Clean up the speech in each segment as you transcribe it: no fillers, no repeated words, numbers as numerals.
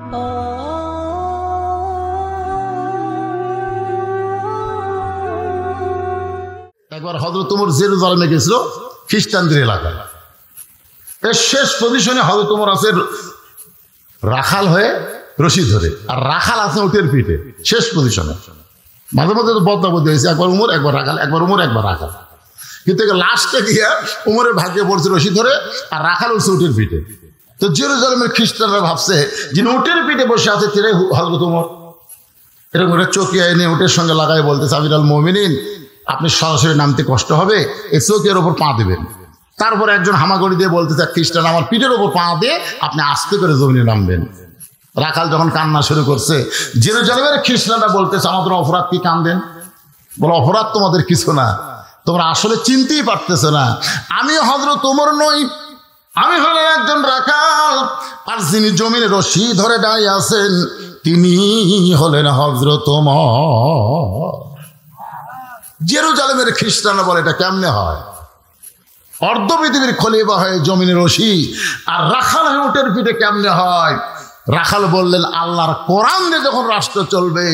একবার হযরত ওমর জেরুজালেমে গেছিল খ্রিস্টানদের এলাকায়। এর শেষ পজিশনে হযরত ওমর আছে রাখাল হয়ে রশি ধরে, আর রাখাল আছে উটের পিঠে শেষ পজিশনে। মাঝে মাঝে তো বদলাবদলি হয়েছে, একবার উমর একবার রাখাল, একবার উমর একবার রাখাল, কিন্তু লাস্টে গিয়ে উমরের ভাগ্যে পড়ছে রশি ধরে, আর রাখাল উঠছে উটের পিঠে। তো জেরুজালেমের খ্রিস্টানরা ভাবছে যিনি উটের পিঠে বসে আছে তিনি হযরত ওমর। এরকম একটা চকিয়া এনে উটের সঙ্গে লাগাই বলতেছে, আমিরুল মুমিনিন আপনি সরাসরি নামতে কষ্ট হবে, এই চকিয়ার ওপর পা দেবেন। তারপর একজন হামাগুড়ি দিয়ে বলতেছে, খ্রিস্টান আমার পিঠের ওপর পা দিয়ে আপনি আস্তে করে জমিনে নামবেন। রাখাল যখন কান্না শুরু করছে, জেরুজালেমের খ্রিস্টানরা বলতেছে, আমাদের অপরাধ কি কান্দেন? বলো অপরাধ তোমাদের কিছু না, তোমরা আসলে চিনতেই পারতেছো না, আমি হযরত ওমর নই, আমি হলেন একজন রাখাল, আর যিনি জমিনে রশি ধরে দাঁড়িয়ে আছেন তিনি হলেন হযরত ওমর। জেরুজালেমের খ্রিস্টানরা বলে এটা কেমনে হয়? অর্ধ পৃথিবীর খলিফা হয়ে জমিনে রশি আর রাখাল হয়ে উটের পিঠে কেমনে হয়? রাখাল বললেন, আল্লাহর কোরআন দিয়ে যখন রাষ্ট্র চলবে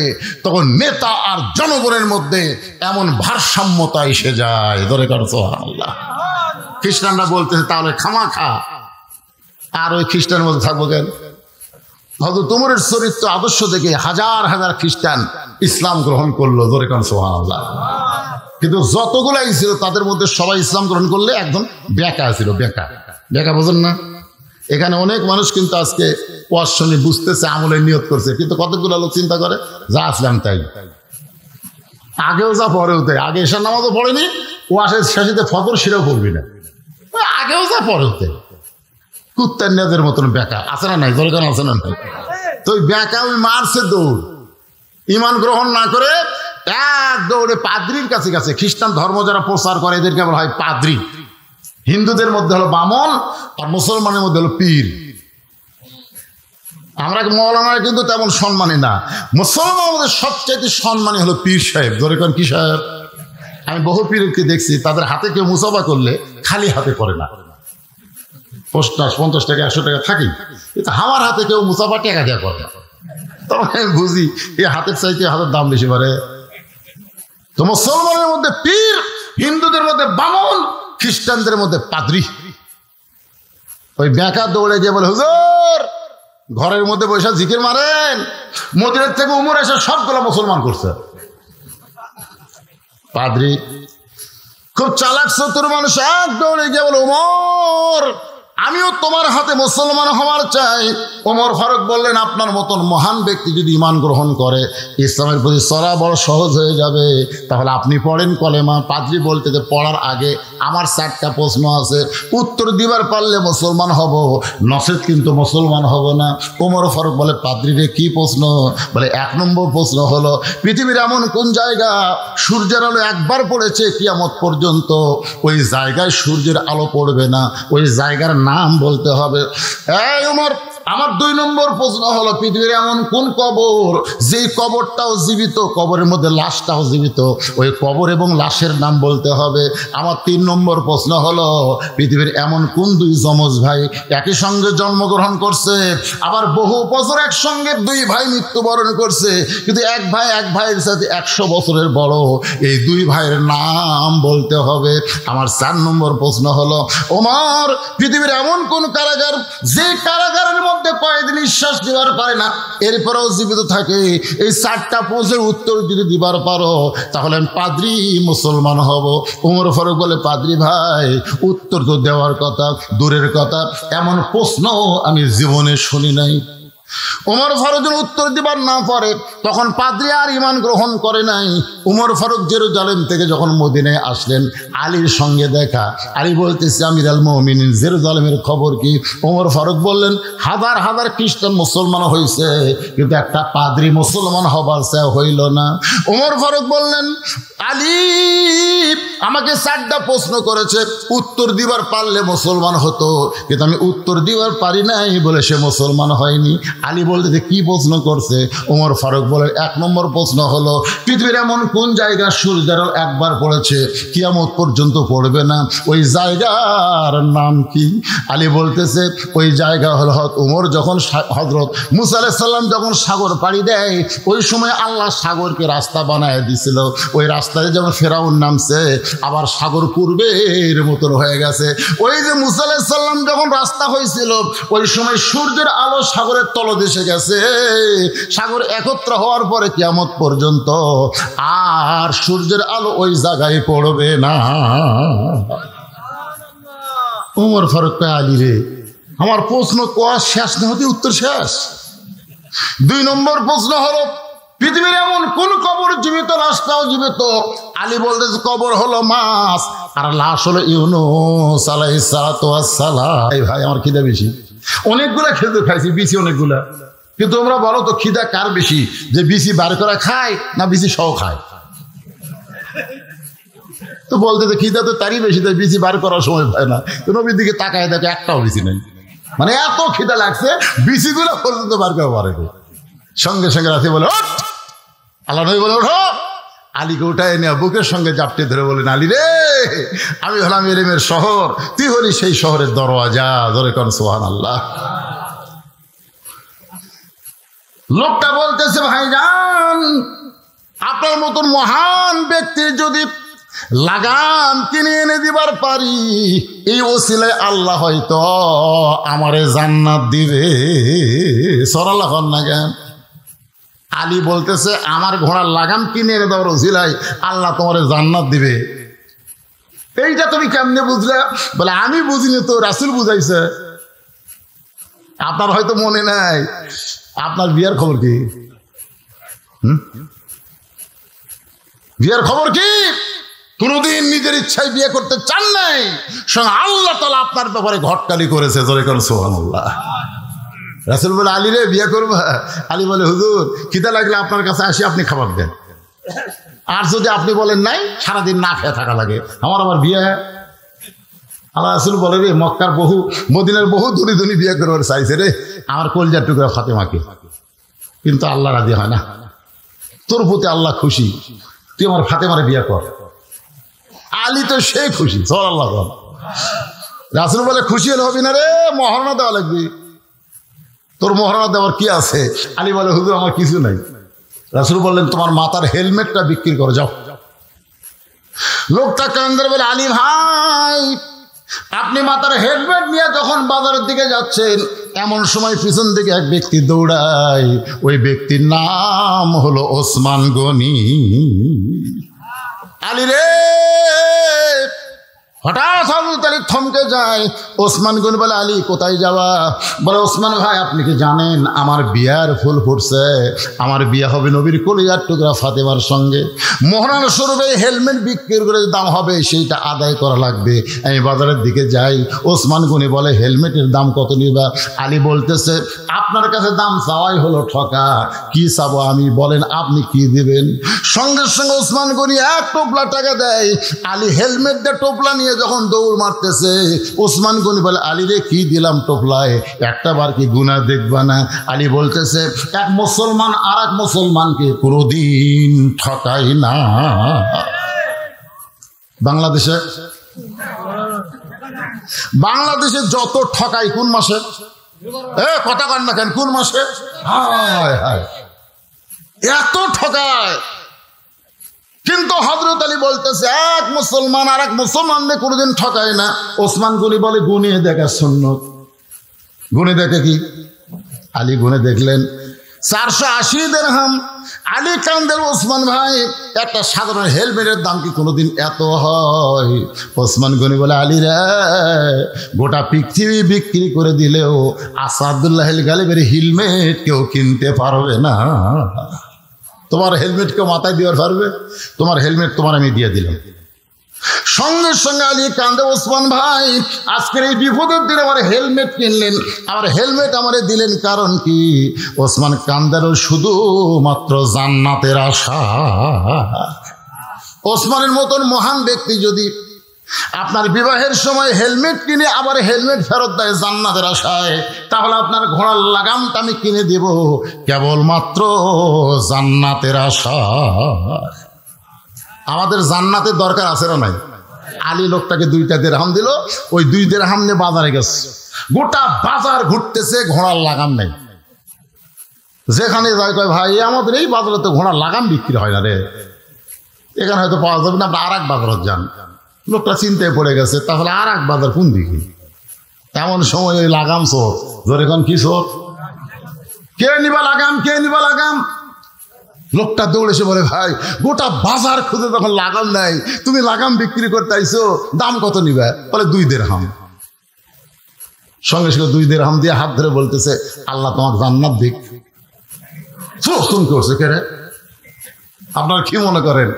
তখন নেতা আর জনগণের মধ্যে এমন ভারসাম্যতা এসে যায়। ধরে করছো আল্লাহ। খ্রিস্টানরা বলতেছে তাহলে খামাখা আর ওই খ্রিস্টানের মধ্যে থাকবো কেন? হযরত ওমরের চরিত্র আদর্শ দেখে হাজার হাজার খ্রিস্টান ইসলাম গ্রহণ করলো। ধরে করছো আল্লাহ। কিন্তু যতগুলাই ছিল তাদের মধ্যে সবাই ইসলাম গ্রহণ করলে একদম বেকা ছিল। বেকা বেকা বোঝেন না? এখানে অনেক মানুষ কিন্তু আজকে ওয়াজ শুনে বুঝতেছে, আমলে নিয়ত করছে, কিন্তু কতগুলো লোক চিন্তা করে যা আসলাম তাই, আগেও যা পরেও তাই। আগে এশার নামাজও পড়েনি, ওয়াজের শেষে ফজর সেটাও পড়বি না, আগেও যা পরেও তাই। কুত্তার নেদের মতন বেকা আছে না নাই? দরকার আছে না নাই? তো ওই বেকা ওই মারছে দৌড়, ইমান গ্রহণ না করে এক দৌড়ে পাদ্রির কাছে গেছে। খ্রিস্টান ধর্ম যারা প্রচার করে এদেরকে বলা হয় পাদ্রি। হিন্দুদের মধ্যে হলো বামন, আর মুসলমানের মধ্যে হলো পীর। আমরা মৌলানা কিন্তু তেমন সম্মানী না, মুসলমানের মধ্যে সবচেয়ে সম্মানী হলো পীর সাহেব। ধরে কোন কি সাহেব? আমি বহু পীরকে দেখছি তাদের হাতে কেউ মুসাফা করলে খালি হাতে করে না, 50 টাকা 100 টাকা থাকি, কিন্তু আমার হাতে কেউ মুসাফা টাকা দেওয়া করে না। তখন আমি বুঝি এই হাতের চাইতে হাতের দাম বেশি পারে। তো মুসলমানের মধ্যে পীর, হিন্দুদের মধ্যে বামন, খ্রিস্টানদের মধ্যে পাদ্রী। ওই বেকা দৌড়ে গিয়ে বলে, হুজুর ঘরের মধ্যে বসে জিকির মারেন, মদিনার থেকে উমর এসে সবগুলো মুসলমান করছে। পাদ্রী খুব চালাক চতুর মানুষ, এক দৌড়ে গিয়ে বলে, উমর আমিও তোমার হাতে মুসলমান হওয়ার চাই। ওমর ফারুক বললেন, আপনার মতন মহান ব্যক্তি যদি ঈমান গ্রহণ করে ইসলামের প্রতি চলা বড় সহজ হয়ে যাবে, তাহলে আপনি পড়েন কলেমা। পাদ্রী বলতে যে পড়ার আগে আমার 4টা প্রশ্ন আছে, উত্তর দিবার পারলে মুসলমান হব, নচেত কিন্তু মুসলমান হব না। ওমর ফারুক বলে, পাদ্রী রে কি প্রশ্ন? বলে 1 নম্বর প্রশ্ন হলো, পৃথিবীর এমন কোন জায়গা সূর্যের আলো একবার পড়েছে কিয়ামত পর্যন্ত ওই জায়গায় সূর্যের আলো পড়বে না, ওই জায়গার নাম বলতে হবে। এই ওমর, আমার 2 নম্বর প্রশ্ন হলো, পৃথিবীর এমন কোন কবর যে কবরটাও জীবিত, কবরের মধ্যে লাশটাও জীবিত, ওই কবর এবং লাশের নাম বলতে হবে। আমার 3 নম্বর প্রশ্ন হলো, পৃথিবীর এমন কোন 2 যমজ ভাই একই সঙ্গে জন্মগ্রহণ করছে, আবার বহু বছর একসঙ্গে 2 ভাই মৃত্যুবরণ করছে, কিন্তু এক ভাইয়ের সাথে 100 বছরের বড়, এই 2 ভাইয়ের নাম বলতে হবে। আমার 4 নম্বর প্রশ্ন হলো, ওমর পৃথিবীর এমন কোন কারাগার যে কারাগারের মধ্যে কয়েক নিঃশ্বাস দিবার পারে না, এরপরেও জীবিত থাকে। এই 4টা প্রশ্নের উত্তর যদি দিবার পারো তাহলে আমি পাদ্রী মুসলমান হব। ওমর ফারুক বলে, পাদ্রী ভাই উত্তর তো দেওয়ার কথা দূরের কথা, এমন প্রশ্ন আমি জীবনে শুনি নাই। ওমর ফারুক উত্তর দিবার না পারে তখন পাদ্রী আর ঈমান গ্রহণ করে নাই। ওমর ফারুক জেরুজালেম থেকে যখন মদিনায় আসলেন, আলীর সঙ্গে দেখা। আলী বলতেছে, আমিরুল মুমিনিন জেরুজালেমের খবর কি? ওমর ফারুক বললেন, হাজার হাজার খ্রিস্টান মুসলমান হয়েছে, কিন্তু একটা পাদ্রী মুসলমান হবার চেয়ে হইল না। ওমর ফারুক বললেন, আলী আমাকে 4টা প্রশ্ন করেছে, উত্তর দিবার পারলে মুসলমান হতো, কিন্তু আমি উত্তর দিবার পারি নাই বলে সে মুসলমান হয়নি। আলী বলতেছে কি প্রশ্ন করছে? ওমর ফারুক বলে 1 নম্বর প্রশ্ন হলো পৃথিবীর এমন কোন জায়গা সূর্যেরও একবার পড়েছে কিয়ামত পর্যন্ত পড়বে না, ওই জায়গার নাম কি? আলী বলতেছে ওই জায়গা হলো ওমর যখন হযরত মুসা আলাইহিস সালাম যখন সাগর পাড়ি দেয় ওই সময় আল্লাহ সাগরকে রাস্তা বানায় দিছিল, ওই রাস্তায় যখন ফেরাউন নামছে আবার সাগর পূর্বের মতন হয়ে গেছে। ওই যে মুসা আলাইহিস সালাম যখন রাস্তা হয়েছিল ওই সময় সূর্যের আলো সাগরের তলদেশে গেছে, সাগর একত্র হওয়ার পরে কিয়ামত পর্যন্ত আর সূর্যের আলো ওই জায়গায় পড়বে না। ওমর ফারুক কয় আলী রে আমার প্রশ্ন কোয়া শেষ না হতে উত্তর শেষ। 2 নম্বর প্রশ্ন হলো পৃথিবীর এমন কোন কবর জীবিত লাশটাও জীবিত? আলী বলতেছে কবর হলো মাছ আর লাশ হলো ইউনূস আলাইহিস সালাতু ওয়াস সালাম। এই ভাই আমার খিদা বেশি, অনেকগুলা খেজুর খাইছি, বিচি অনেকগুলা, কিন্তু তোমরা বলো তো খিদা কার বেশি, যে বিচি বার করে খায় না বিচি সহ খায়? তো বলতে খিদা তো তারই বেশি, তাই বিচি বার করার সময় পায় না। তো নবীর দিকে তাকায় দেখে একটাও বিচি নেই, মানে এত খিদা লাগছে বিচিগুলো পর্যন্ত বার করে পারে। সঙ্গে সঙ্গে রাতে বলে আল্লাহ নবী বলে ওঠো, আলীকে উঠায় নিয়ে বুকের সঙ্গে জাপটে ধরে বলেন আলী রে আমি হলাম এলেমের শহর, তুই হলি সেই শহরের দরওয়াজা, ধরে কোন সুবহানাল্লাহ। লোকটা বলতেছে ভাইজান আপনার মতন মহান ব্যক্তির যদি লাগাম কিনে এনে দিবার পারি এই ওসিলায় আল্লাহ হয়তো আমারে জান্নাত দিবে। সরাল্লাহ না কেন? আলী বলতেছে আমার ঘোড়ার লাগাম কিনে এনে দেওয়ার ওসিলায় আল্লাহ তোমারে জান্নাত দিবে, এইটা তুমি কেমনে বুঝলে? বলে আমি বুঝিনি তো, রাসূল বুঝাইছে। আপনার হয়তো মনে নাই, আপনার বিয়ার খবর কি? বিয়ার খবর কি? কোনদিন নিজের ইচ্ছায় বিয়ে করতে চান নাই, সঙ্গে আল্লাহ তাআলা আপনার ব্যাপারে ঘটকালি করেছে। জোরে করুন সুবহানাল্লাহ। রাসূল বলে আলী রে বিয়ে করবো? আলী বলে হুজুর খিদা লাগলে আপনার কাছে আসি, আপনি খাবার দেন, আর যদি আপনি বলেন নাই সারাদিন না খেয়ে থাকা লাগে, আমার আবার বিয়ে। আল্লাহ রাসূল বলে রে মক্কার বহু মদিনার বহু ধনী ধনী বিয়ে করবার চাইছে রে আমার কলজার টুকরা ফাতেমাকে, কিন্তু আল্লাহ রাজি হয় না। তোর প্রতি আল্লাহ খুশি, তুই আমার ফাতেমারে বিয়ে কর। আলী তো সে খুশি। সাল্লাল্লাহু আলাইহি ওয়াসাল্লাম। রাসূল বলে খুশি হলে হবি না রে, মহারণা দেওয়া লাগবে। তোর মহারণা দেওয়ার কি আছে? আলী বলে হুজুর আমার কিছু নাই। রাসূল বললেন তোমার মাথার হেলমেটটা বিক্রি করে যাও। লোকটা কান্দার বলে আলী ভাই আপনি মাথার হেলমেট নিয়ে যখন বাজারের দিকে যাচ্ছেন এমন সময় পিছন দিকে এক ব্যক্তি দৌড়ায়, ওই ব্যক্তির নাম হলো ওসমান গনি। আলী রে হঠাৎ হযরত আলী থমকে যায়। ওসমান গনি বলে আলী কোথায় যাওয়া? বলে ওসমান ভাই আপনি কি জানেন আমার বিয়ার ফুল ফুটছে, আমার বিয়া হবে নবীর কলিজার টুকরা ফাতেমার সঙ্গে। মোহরানা স্বরূপে হেলমেট বিক্রি করে দাম হবে সেইটা আদায় করা লাগবে, আমি বাজারের দিকে যাই। ওসমান গনি বলে হেলমেটের দাম কত নিবা? আলী বলতেছে আপনার কাছে দাম চাওয়াই হলো ঠকা, কি চাবো আমি, বলেন আপনি কি দিবেন? সঙ্গে সঙ্গে ওসমান গনি 1 টোপলা টাকা দেয়। আলী হেলমেট দিয়ে টোপলা নিয়ে যখন দৌড় মারতেছে ওসমান গনি বলে আলী রে কি দিলাম টোপলায়, একটা বার কি গুনাহ দেখবা না? আলী বলতেছে এক মুসলমান আর এক মুসলমানকে কোনোদিন ঠকাই না। বাংলাদেশে যত ঠকাই কোন মাসে? কথা কন না কেন, কোন মাসে? হায় হায় এত ঠকায়। কিন্তু হযরত আলী বলতেছে এক মুসলমান আর এক মুসলমানকে কোনোদিন ঠকায় না। ওসমান গনি বলে গুনিয়ে দেখা সুন্নত। গুনে দেখে কি? আলী গুনে দেখলেন 480 দিরহাম। আলী কান্দের ওসমান ভাই একটা সাধারণ হেলমেটের দাম কি কোনোদিন এত হয়? ওসমান গনি বলে আলী রে গোটা পৃথিবী বিক্রি করে দিলেও আসাদুল্লাহ গালিবের হেলমেট কেউ কিনতে পারবে না। তোমার হেলমেট কেউ মাথায় দেওয়ার পারবে? তোমার হেলমেট তোমার আমি দিয়ে দিলাম। সঙ্গে সঙ্গে আলী কান্দে ওসমান ভাই আজকের এই বিপদের দিনে আমার হেলমেট কিনলেন, আমার হেলমেট আমারে দিলেন, কারণ কি? ওসমান কান্দারও শুধুমাত্র জান্নাতের আশা। ওসমানের মতন মহান ব্যক্তি যদি আপনার বিবাহের সময় হেলমেট কিনে আবার হেলমেট ফেরত দেয় জান্নাতের আশায়, তাহলে আপনার ঘোড়ার লাগামটা আমি কিনে দেব কেবলমাত্র জান্নাতের আশায়। আমাদের জান্নাতের দরকার আছে না নাই? আলী লোকটাকে 2টা দিরহাম দিল, ওই 2 দিরহাম নিয়ে বাজারে গেছে, গোটা বাজার ঘুরতেছে, ঘোড়ার লাগাম নেই। যেখানে যায় কয় ভাই আমাদের এই বাজারে তো ঘোড়ার লাগাম বিক্রি হয় না রে, এখানে হয়তো পাওয়া যাবে না, আপনি আর এক বাজারে যান। লোকটা চিন্তায় পড়ে গেছে, তাহলে আর এক বাজার কোন দিকে? এমন সময় ওই লাগাম চোর, ধরে কোন কি চোর, কে নিবা লাগাম, কে নিবা লাগাম? লোকটা দৌড়েছে বলে ভাই গোটা বাজার খুঁজে তখন লাগাম নাই, তুমি লাগাম বিক্রি করতে আইছো, দাম কত নিবে? বলে 2 দিরহাম। সঙ্গে সঙ্গে 2 দিরহাম দিয়ে হাত ধরে বলতেছে আল্লাহ তোমাকে জান্নাত দিক। ফোন করছে কে রে? আপনারা কি মনে করেন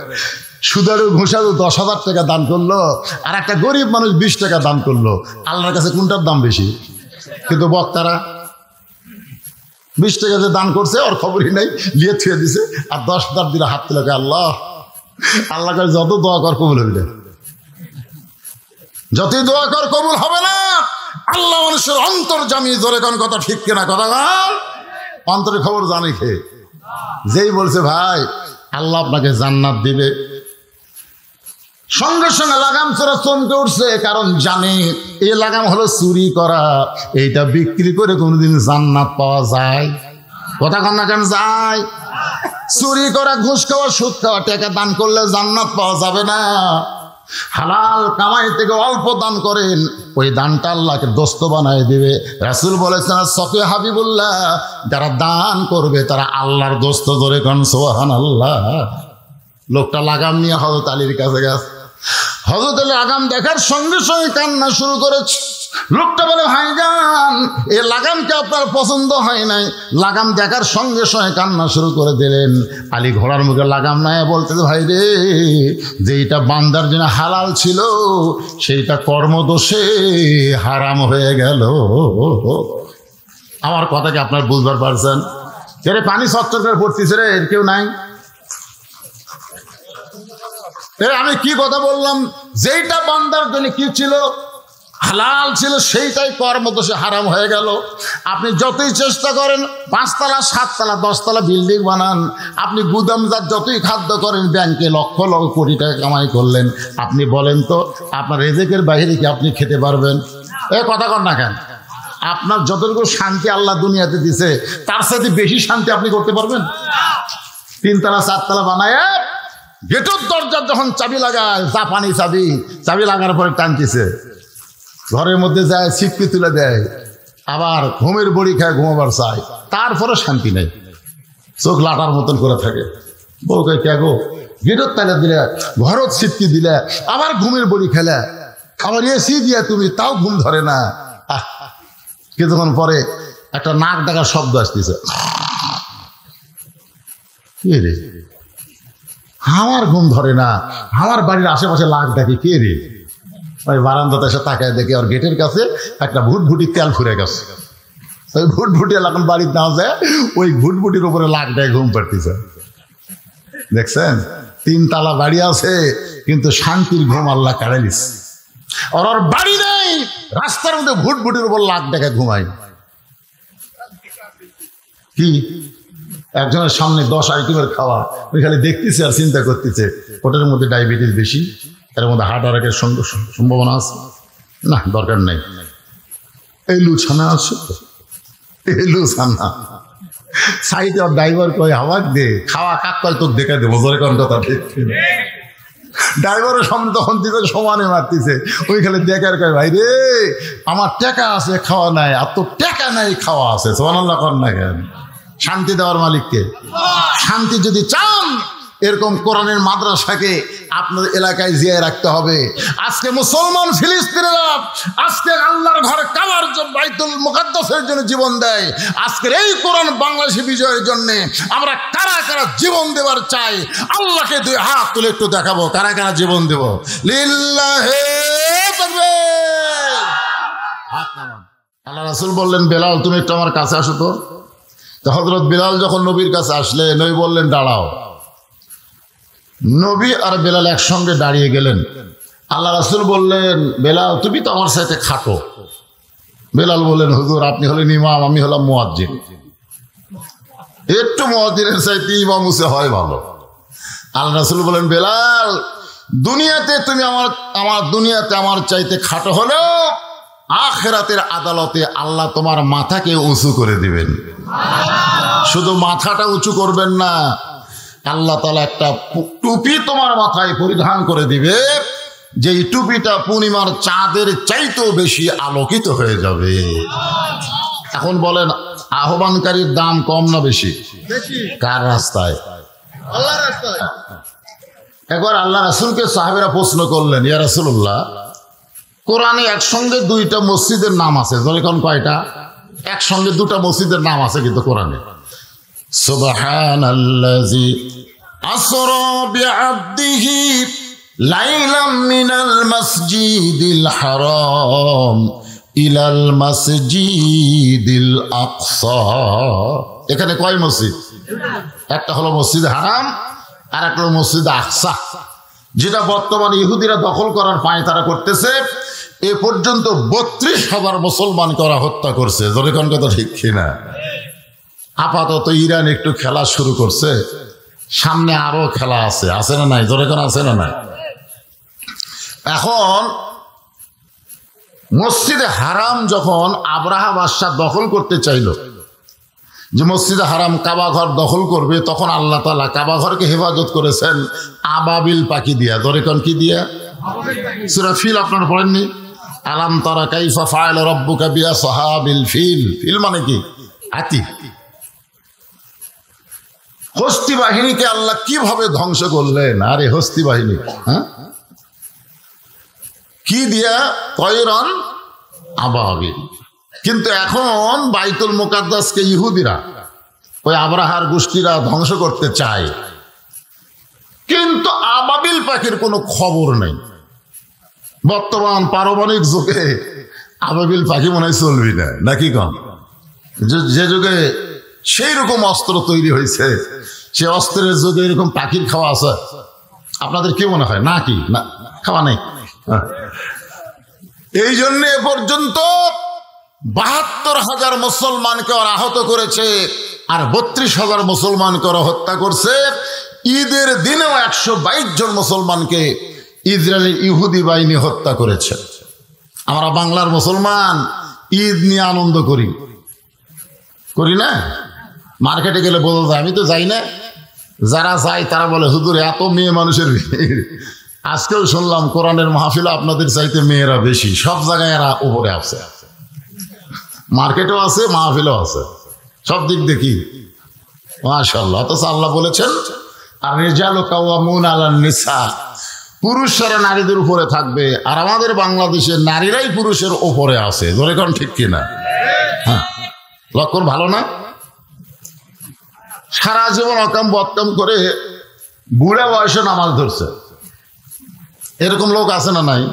সুদারু ঘুষারু 10,000 টাকা দান করলো আর একটা গরিব মানুষ 20 টাকা দান করলো, আল্লাহর কাছে কোনটার দাম বেশি? কিন্তু বক্তারা 20 টাকা যে দান করছে ওর খবরই নাই, লিয়ে থুয়ে দিছে, আর 10,000 দিলে হাত তুলে আল্লাহ আল্লাহ কাছে যত দোয়া কর কবুল হবে না, যতই দোয়া কর কবুল হবে না। আল্লাহ মানুষের অন্তর জামি, ধরে কোন কথা ঠিক কিনা? কথা অন্তরের খবর জানে খে। যেই বলছে ভাই আল্লাহ আপনাকে জান্নাত দিবে, সঙ্গে সঙ্গে লাগাম চোরা চমকে উঠছে, কারণ জানে এই লাগাম হলো চুরি করা, এইটা বিক্রি করে কোনোদিন জান্নাত পাওয়া যায়? কথা কন না কেন? যায়। চুরি করা, ঘুষ খাওয়া, সুদ খাওয়া, টাকা দান করলে জান্নাত পাওয়া যাবে না। হালাল কামাই থেকে অল্প দান করেন, ওই দানটা আল্লাহকে দোস্ত বানায় দিবে। রাসূল বলেছেন সফি হাবিবুল্লাহ, যারা দান করবে তারা আল্লাহর দোস্ত। ধরে কোন সুবহানাল্লাহ। লোকটা লাগাম নিয়ে হযরত আলীর কাছে গেছে, হযরত আলী লাগাম দেখার সঙ্গে সঙ্গে কান্না শুরু করেছে। লোকটা বলে ভাইজান এ লাগামকে আপনার পছন্দ হয় নাই? লাগাম দেখার সঙ্গে সঙ্গে কান্না শুরু করে দিলেন। আলী ঘোড়ার মুখে লাগাম নাই বলতে, ভাই রে যেইটা বান্দার জন্য হালাল ছিল সেইটা কর্মদোষে হারাম হয়ে গেল। আমার কথা কি আপনার বুঝবার পারছেন? রে পানি সত্তর করে পড়তেছে রে, এর কেউ নাই? আমি কি কথা বললাম? যেইটা বান্দার জন্য কি ছিল, হালাল ছিল, সেইটাই কর্মদোষে হারাম হয়ে গেল। আপনি যতই চেষ্টা করেন 5 তলা 7 তলা 10 তলা বিল্ডিং বানান, আপনি গুদামজাত যতই খাদ্য করেন, ব্যাংকে লক্ষ লক্ষ কোটি টাকা কামাই করলেন, আপনি বলেন তো আপনার রেজেকের বাইরে কি আপনি খেতে পারবেন? এ কথা কর না কেন? আপনার যতটুকু শান্তি আল্লাহ দুনিয়াতে দিছে তার সাথে বেশি শান্তি আপনি করতে পারবেন? 3 তলা 4 তলা বানায় গেটের দরজার যখন চাবি লাগায়, জাপানি চাবি, চাবি লাগানোর পরে টানতেছে, ঘরের মধ্যে যায় ছিটকে তুলে দেয়, আবার ঘুমের বড়ি খায়, ঘুমাবার চায়, তারপরে শান্তি নেই, চোখ লাটার মতন করে থাকে। বউকে কে গো গেটের তালা দিলে, ঘরত ছিটকি দিলে, আবার ঘুমের বড়ি খেলে, আবার এসি দিয়া তুমি, তাও ঘুম ধরে না। কিছুক্ষণ পরে একটা নাক ডাকার শব্দ আসতেছে, কে রে? আমার ঘুম ধরে না, আমার বাড়ির আশেপাশে লাখ ডাকি, কে রে? ওই বারান্দাতে এসে তাকায় দেখে ওর গেটের কাছে একটা ভুটভুটি তেল ফুরে গেছে। ওই ভুটভুটি এখন বাড়ির না যায়, ওই ভুটভুটির উপরে লাখ ডাকে ঘুম পাড়তেছে। দেখছেন 3 তলা বাড়ি আছে কিন্তু শান্তির ঘুম আল্লাহ কাড়ে নিচ্ছে। ওর বাড়ি নেই, রাস্তার মধ্যে ভুটভুটির উপর লাখ ডাকে ঘুমায়। কি একজনের সামনে 10 আইটেমের খাওয়া, ওই খালি দেখতেছে আর চিন্তা করতেছে, ওটার মধ্যে ডায়াবেটিস বেশি, এর মধ্যে হার্ট অ্যাটাকের সম্ভাবনা আছে, না দরকার নেই। এই লুছানা আছে, এই লুছানা সাইডে ওর ড্রাইভার কয় হাওয়াক দে, খাওয়া কাক কয় তোকে দেখা দেবো, জোরে কোন কথা ঠিক। ড্রাইভারের সামনে তখন দিতে সমানে মারতেছে, ওই খালি দেখার কয় ভাই রে আমার টাকা আছে খাওয়া নাই, আর তোর টাকা নাই খাওয়া আছে। সুবহানাল্লাহ কর না কেন? শান্তি দেওয়ার মালিককে। শান্তি যদি চান এরকম কোরআনের মাদ্রাসাকে আপনার এলাকায় জিয়ায় রাখতে হবে। আজকে মুসলমান ফিলিস্তিনিরা আজকে আল্লাহর ঘর কাবার জন্য, বাইতুল মুকাদ্দাসের জন্য জীবন দেয়। আজকের এই কোরআন বাংলাদেশে বিজয়ের জন্য আমরা কারা কারা জীবন দেওয়ার চাই? আল্লাহকে 2 হাত তুলে একটু দেখাবো কারা কারা জীবন দেব। লিল্লাহি তাকবীর। আল্লাহ রাসূল বললেন বেলাল তুমি একটু আমার কাছে আসো তো। হযরত বেলাল যখন নবীর কাছে আসলে, নবী বললেন দাঁড়াও। নবী আর বেলাল একসঙ্গে দাঁড়িয়ে গেলেন। আল্লাহ রাসূল বললেন, বেলাল তুমি তো আমার সাথে খাটো। বেলাল বললেন, হুজুর আপনি হলেন ইমাম, আমি হলাম মুয়াজ্জিন, একটু মুয়াজ্জিনের চাইতে ইমাম উসে হয় ভালো। আল্লাহ রাসূল বলেন, বেলাল দুনিয়াতে তুমি দুনিয়াতে আমার চাইতে খাটো হলেও আখিরাতের আদালতে আল্লাহ তোমার মাথাকে উঁচু করে দিবেন। শুধু মাথাটা উঁচু করবেন না, আল্লাহ তাআলা একটা টুপি তোমার মাথায় পরিধান করে দিবে, যেই টুপিটা পূর্ণিমার চাঁদের চাইতেও বেশি আলোকিত হয়ে যাবে। এখন বলেন, আহ্বানকারীর দাম কম না বেশি? কার রাস্তায়? আল্লাহর রাস্তায়। একবার আল্লাহ রাসূলকে সাহাবীরা প্রশ্ন করলেন, ইয়া রাসূলুল্লাহ, কোরআনে একসঙ্গে দুইটা মসজিদের নাম আছে, যখন কয়টা? একসঙ্গে দুটা মসজিদের নাম আছে কিন্তু কোরআনে। সুবহানাল্লাযী আসরা বিআবদিহি লাইলাম মিনাল মাসজিদিল হারাম ইলাল মাসজিদিল আকসা। এখানে কয় মসজিদ? একটা হলো মসজিদ হারাম, আর একটা হলো মসজিদ আকসা, যেটা বর্তমানে ইহুদিরা দখল করার পায়তারা করতেছে। এ পর্যন্ত ৩২,০০০ মুসলমানকে ওরা হত্যা করছে। যখন কথা ঠিক কিনা? আপাতত ইরান একটু খেলা শুরু করছে, সামনে আরো খেলা আছে না নাই? যখন আছে না নাই? এখন মসজিদে হারাম যখন আব্রাহা বাদশাহ দখল করতে চাইল, যে মসজিদে হারাম কাবা ঘর দখল করবে, তখন আল্লাহ তাআলা কাবা ঘরকে হেফাজত করেছেন আবাবিল পাখি দিয়া। দরেকন কি দিয়া? সূরা ফিল আপনারা পড়েননি? আলাম তারা কাইফা ফাআলা রাব্বুকা বিআসহাবিল ফিল। ফিল মানে কি? হাতি। হস্তি বাহিনীকে আল্লাহ কিভাবে ধ্বংস করলেন? আরে হস্তি বাহিনী, হ্যাঁ, কি দিয়া? তয়রান আবাবিল। কিন্তু এখন বাইতুল মুকাদ্দাসকে ইহুদিরা, ওই আব্রাহার গোষ্ঠীরা ধ্বংস করতে চায়, কিন্তু আবাবিল পাখির কোনো খবর নেই। বর্তমান পারমাণবিক যুগে আবাবিল পাখি মনে হয় চলবি না, নাকি কম? যে যুগে সেই রকম অস্ত্র তৈরি হয়েছে, সে অস্ত্রের যুগে এরকম পাখির খাওয়া আছে? আপনাদের কি মনে হয়? না কি না, খাওয়া নেই। এই জন্য এ পর্যন্ত ৭২,০০০ মুসলমানকে ওরা আহত করেছে, আর ৩২,০০০ মুসলমানকে ওরা হত্যা করছে। ঈদের দিনেও ১২২ জন মুসলমানকে ইসরায়েলের ইহুদি বাহিনী হত্যা করেছে। আমরা বাংলার মুসলমান ঈদ নিয়ে আনন্দ করি না? মার্কেটে গেলে বোঝা যায়। আমি তো যাই না, যারা যায় তারা বলে, হুজুর এত মেয়ে মানুষের ভিড়। আজকেও শুনলাম কোরআনের মাহফিলে আপনাদের চাইতে মেয়েরা বেশি। সব জায়গায় এরা উপরে আছে, মার্কেটেও আছে, মাহফিলেও আছে, সব দিক দেখি মাশাআল্লাহ। অথচ আল্লাহ বলেছেন, আর রিজালু কাওয়ামুন আলান নিসা, পুরুষরা নারীদের উপরে থাকবে। আর আমাদের বাংলাদেশের নারীরাই পুরুষের উপরে আছে। ধরে কোন ঠিক কিনা? হ্যাঁ, লক্ষণ ভালো না? সারা জীবন অকাম বদকাম করে বুড়া বয়সে নামাজ ধরছে, এরকম লোক আছে না নাই?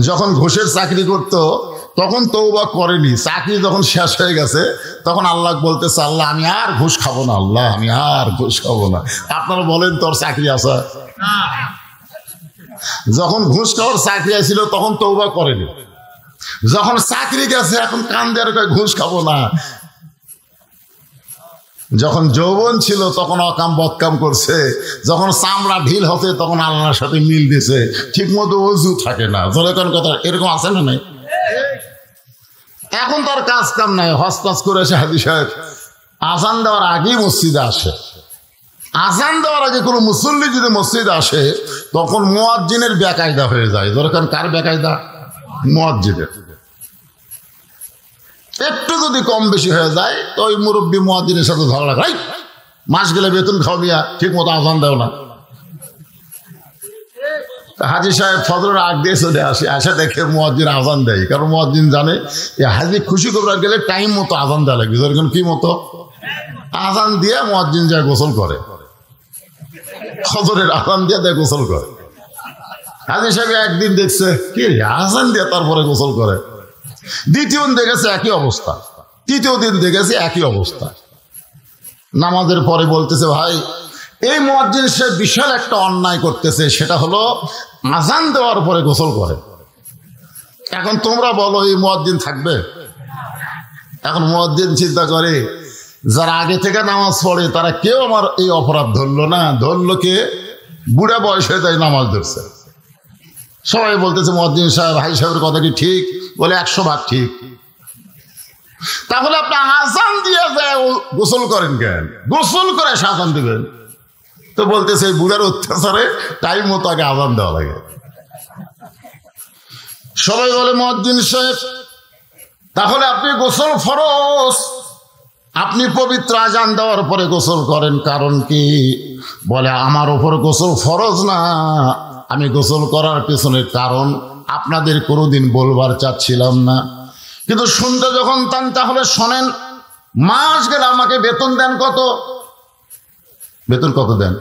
যখন ঘুষের চাকরি করত তখন তওবা করেনি, চাকরি যখন শেষ হয়ে গেছে তখন আল্লাহ বলতেছে, আল্লাহ আমি আর ঘুষ খাবো না, আল্লাহ আমি আর ঘুষ খাবো না। আপনারা বলেন, তোর চাকরি আছে? যখন ঘুষ খাওয়ার চাকরি আসছিল তখন তওবা করেনি, যখন চাকরি গেছে এখন কান দেওয়ার কয় ঘুষ খাবো না। যখন যৌবন ছিল তখন অকাম বদকাম করছে, যখন চামড়া ঢিল হতে তখন আল্লাহর সাথে মিল দিছে, ঠিক মতো ওযু থাকে না। যখন কথা এরকম আছে না নাই? এখন তার কাজ কাম নাই, হস্তাস করে এসে হাজি সাহেব আজান দেওয়ার আগেই মসজিদে আসে। আজান দেওয়ার আগে কোনো মুসল্লি যদি মসজিদে আসে তখন মুয়াজ্জিনের বেকায়দা হয়ে যায়। দরকার কার বেকায়দা? মুয়াজ্জিনের। একটু যদি কম বেশি হয়ে যায় তো ওই মুরব্বী মুয়াজ্জিনের সাথে ঝগড়া খাই, মাস গেলে বেতন খাও মিয়া, ঠিক মতো আজান দেও না। হাজি সাহেব ফজরের আগ দিয়ে চলে আসে, আসে দেখে মুয়াজ্জিন আজান দেয়, কারণ মুয়াজ্জিন জানে হাজি খুশি করবার গেলে টাইম মতো আজান দেওয়া লাগবে। যেরকম কি মতো আজান দিয়ে মুয়াজ্জিন যায় গোসল করে, ফজরের আজান দিয়ে দেয় গোসল করে। হাজি সাহেব একদিন দেখছে কি আজান দিয়ে তারপরে গোসল করে, দ্বিতীয় দিন দেখেছে একই অবস্থা, তৃতীয় দিন দেখেছে একই অবস্থা। নামাজের পরে বলতেছে, ভাই এই মুয়াজ্জিন সাহেব বিশাল একটা অন্যায় করতেছে, সেটা হলো আজান দেওয়ার পরে গোসল করে। এখন তোমরা বলো এই মুয়াজ্জিন থাকবে? এখন মুয়াজ্জিন চিন্তা করে যারা আগে থেকে নামাজ পড়ে তারা কেউ আমার এই অপরাধ ধরলো না, ধরলো কে? বুড়া বয়সে তাই নামাজ ধরছে। সবাই বলতেছে মুয়াজ্জিন সাহেব, ভাই সাহেবের কথা কি ঠিক? বলে 100 ভাগ ঠিক। তাহলে আপনি আজান দিয়ে যায় গোসল করেন কেন? গোসল করে আজান দিবেন তো বলতেছে এই বুড়ার অত্যাচারে টাইম মতো আগে আজান দেওয়া লাগে। সবাই বলে মুয়াজ্জিন সাহেব তাহলে আপনি গোসল ফরজ, আপনি পবিত্র আজান দেওয়ার পরে গোসল করেন, কারণ কি? বলে আমার ওপর গোসল ফরজ না, আমি গোসল করার পেছনের কারণ আপনাদের কোনোদিন বলবার চাচ্ছিলাম না, কিন্তু শুনতে যখন তান তাহলে শোনেন। মাস গেলে আমাকে বেতন দেন কত? বেতন কত দেন?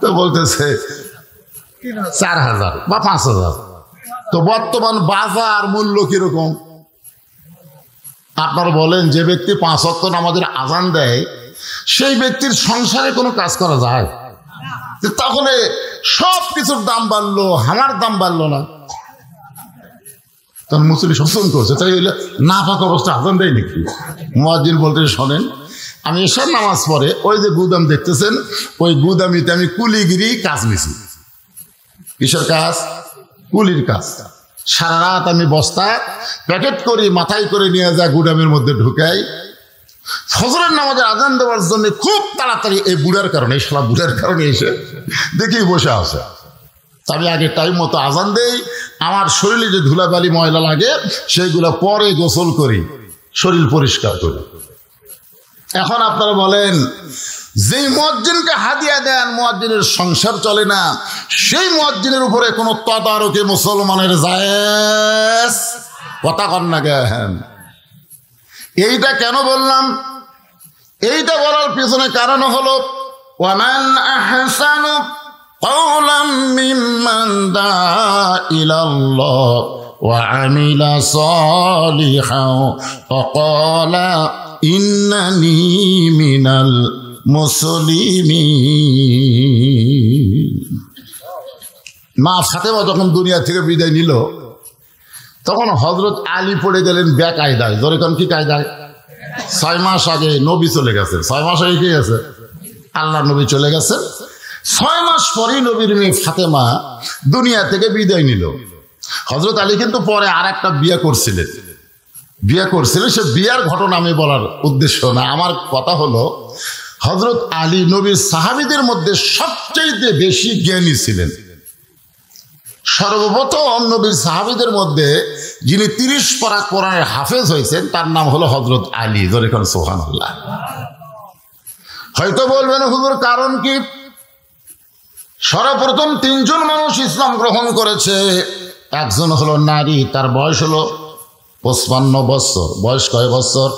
তো বলতেছে 4000 বা 5000। তো বর্তমান বাজার মূল্য কিরকম? আপনারা বলেন যে ব্যক্তি 5 ওয়াক্ত নামাজের আজান দেয় সেই ব্যক্তির সংসারে কোনো কাজ করা যায়? তাহলে সব কিছুর দাম বাড়লো, আমার দাম বাড়লো না। তখন মুসলিম শোষণ করছে, তাই হইলে না ফাঁকা অবস্থা আজান দেয় নাকি? মুয়াজ্জিন বলতে শোনেন, আমি এসব নামাজ পড়ে ওই যে গুদাম দেখতেছেন, ওই গুদামিতে আমি কুলিগিরি কাজ নিছি। কিসের কাজ? কুলির কাজ। সারা রাত আমি বস্তা প্যাকেট করি, মাথায় করে নিয়ে যায় গুদামের মধ্যে ঢুকাই। ফজরের নামাজের আজান দেওয়ার জন্য খুব তাড়াতাড়ি এই বুড়ার কারণে, এই শালা বুড়ার কারণে এসে দেখি বসে আছে। আমি আগে টাইম মতো আজান দেই, আমার শরীরে যে ধুলাবালি ময়লা লাগে সেইগুলো পরে গোসল করি, শরীর পরিষ্কার করি। এখন আপনারা বলেন যেই মুয়াজ্জিনকে হাদিয়া দেন মুয়াজ্জিনের সংসার চলে না, সেই মুয়াজ্জিনের উপরে কোনো তদারকি মুসলমানের জায়েজ? কথা কন না কেন? এইটা কেন বললাম? এইটা বলার পিছনে কারণ হলো ওয়ামান আহসানু قولا ممن دعا إلى الله وعمل صالحا وقال إنني من المسلمين। মা ফাতেমা যখন দুনিয়া থেকে বিদায় নিল তখন হযরত আলী পড়ে গেলেন বেকায়দায়। ধরে কোন কি কায়দায়? 6 মাস আগে নবী চলে গেছে। 6 মাস আগে কি গেছে? আল্লাহ নবী চলে গেছে। 6 মাস পরেই নবীর মেয়ে ফাতেমা দুনিয়া থেকে বিদায় নিল। হযরত আলী কিন্তু পরে আর একটা বিয়ে করছিলেন। সে বিয়ার ঘটনা আমি বলার উদ্দেশ্য না, আমার কথা হলো হযরত আলী নবীর সাহাবীদের মধ্যে সবচেয়ে বেশি জ্ঞানী ছিলেন। সর্বপ্রথম নবীর সাহাবীদের মধ্যে যিনি 30 পারা কোরআনের হাফেজ হয়েছেন তার নাম হলো হযরত আলী। ধরে কোন সুবহানাল্লাহ। হয়তো বলবেন হুজুর কারণ কি? সর্বপ্রথম 3 জন মানুষ ইসলাম গ্রহণ করেছে। একজন হলো নারী, তার বয়স হলো 55 বছর। বয়স কয় বছর?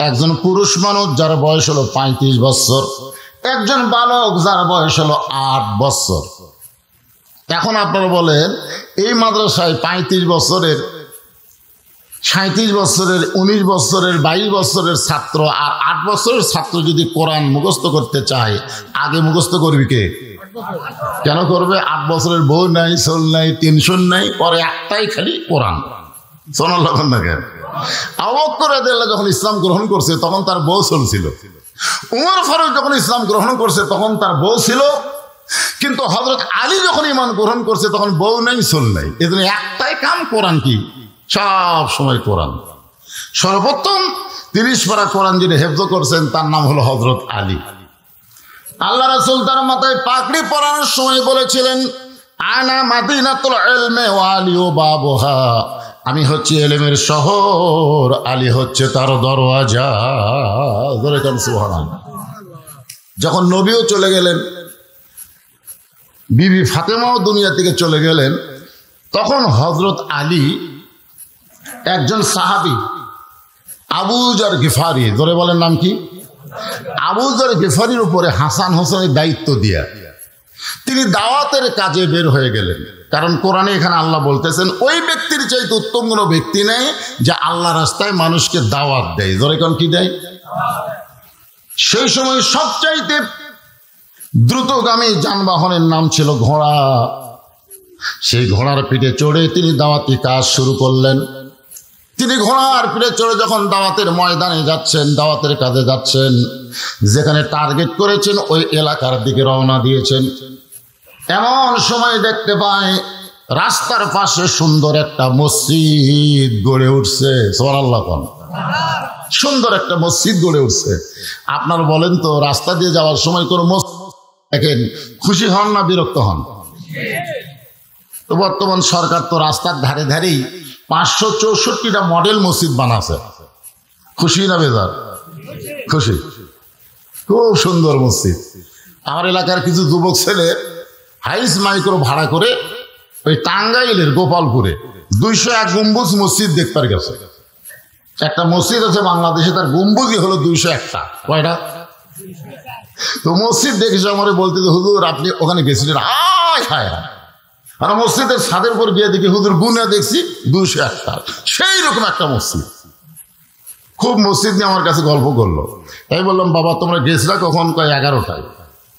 একজন পুরুষ মানুষ যার বয়স হলো 35 বছর। একজন বালক যার বয়স হলো 8 বছর। এখন আপনারা বলেন এই মাদ্রাসায় 35 বছরের, 37 বছরের, 19 বছরের, 22 বছরের ছাত্র আর 8 বছরের ছাত্র যদি কোরআন মুখস্থ করতে চায় আগে মুখস্থ করবি কে? কেন করবে? 8 বছরের বউ নাই, সোল নাই, টেনশন নাই, পরে একটাই খালি কোরআন। শোনার লাগেন না কেন? আবু বকর রাদিয়াল্লাহু যখন ইসলাম গ্রহণ করছে তখন তার বউ চলছিল। উমর ফারুক যখন ইসলাম গ্রহণ করছে তখন তার বউ ছিল। কিন্তু হযরত আলী যখন ঈমান গ্রহণ করছে তখন বউ নাই, সোল নাই। এজন্য একটাই কাম, কোরআন কি? সব সময় কোরআন। সর্বপ্রথম 30 পারা কোরআন যিনি হেফজ করছেন তার নাম হলো হযরত আলী। আল্লাহ রাসূল তার মাথায় পাগড়ি পরানোর সময় বলেছিলেন আনা মাদিনাতুল ইলমি ওয়া আলিউ বাবুহা, আমি হচ্ছে ইলমের শহর, আলী হচ্ছে তার দরওয়াজা। ধরে কোন সুবহানাল্লাহ। যখন নবীও চলে গেলেন, বিবি ফাতেমাও দুনিয়া থেকে চলে গেলেন, তখন হযরত আলী একজন সাহাবী আবু যর গিফারি, ধরে বলেন নাম কি? আবু যর গিফারির উপরে হাসান হোসেনের দায়িত্ব দিয়া তিনি দাওয়াতের কাজে বের হয়ে গেলেন। কারণ কোরআনে এখানে আল্লাহ বলতেছেন ওই ব্যক্তির চাইতে উত্তম কোনো ব্যক্তি নেই যে আল্লাহ রাস্তায় মানুষকে দাওয়াত দেয়। ধরে কোন কি দেয়? সেই সময় সবচাইতে দ্রুতগামী যানবাহনের নাম ছিল ঘোড়া। সেই ঘোড়ার পিঠে চড়ে তিনি দাওয়াতি কাজ শুরু করলেন। তিনি ঘোড়ার পিঠে চড়ে যখন দাওয়াতের ময়দানে যাচ্ছেন, দাওয়াতের কাজে যাচ্ছেন, যেখানে টার্গেট করেছেন ওই এলাকার দিকে রওনা দিয়েছেন। এমন সময় দেখতে পায় রাস্তার পাশে সুন্দর একটা মসজিদ গড়ে উঠছে। সুবহানাল্লাহ। সুন্দর একটা মসজিদ গড়ে উঠছে। আপনার বলেন তো, রাস্তা দিয়ে যাওয়ার সময় কোনো মসজিদ দেখেন খুশি হন না বিরক্ত হন? তো বর্তমান সরকার তো রাস্তার ধারে ধারেই 564টা মডেল মসজিদ বানাচ্ছে। খুশি না বেজার? খুশি। খুব সুন্দর মসজিদ। আমার এলাকার কিছু যুবক ছেলে হাইস মাইক্রো ভাড়া করে ওই টাঙ্গাইলের গোপালপুরে 201 গম্বুজ মসজিদ দেখতে গেছে। একটা মসজিদ আছে বাংলাদেশে, তার গম্বুজই হলো 201টা। কয়টা? তো মসজিদ দেখেছে আমার বলতে, হুজুর আপনি ওখানে গেছিলেন? হায় হায় হায়। আর মসজিদের ছাদের উপর গিয়ে দেখি হুজুর গুনে দেখছি 201টা। সেই রকম একটা মসজিদ। খুব মসজিদ নিয়ে আমার কাছে গল্প করলো। তাই বললাম, বাবা তোমরা গেছিলা কখন? কয় 11টায়।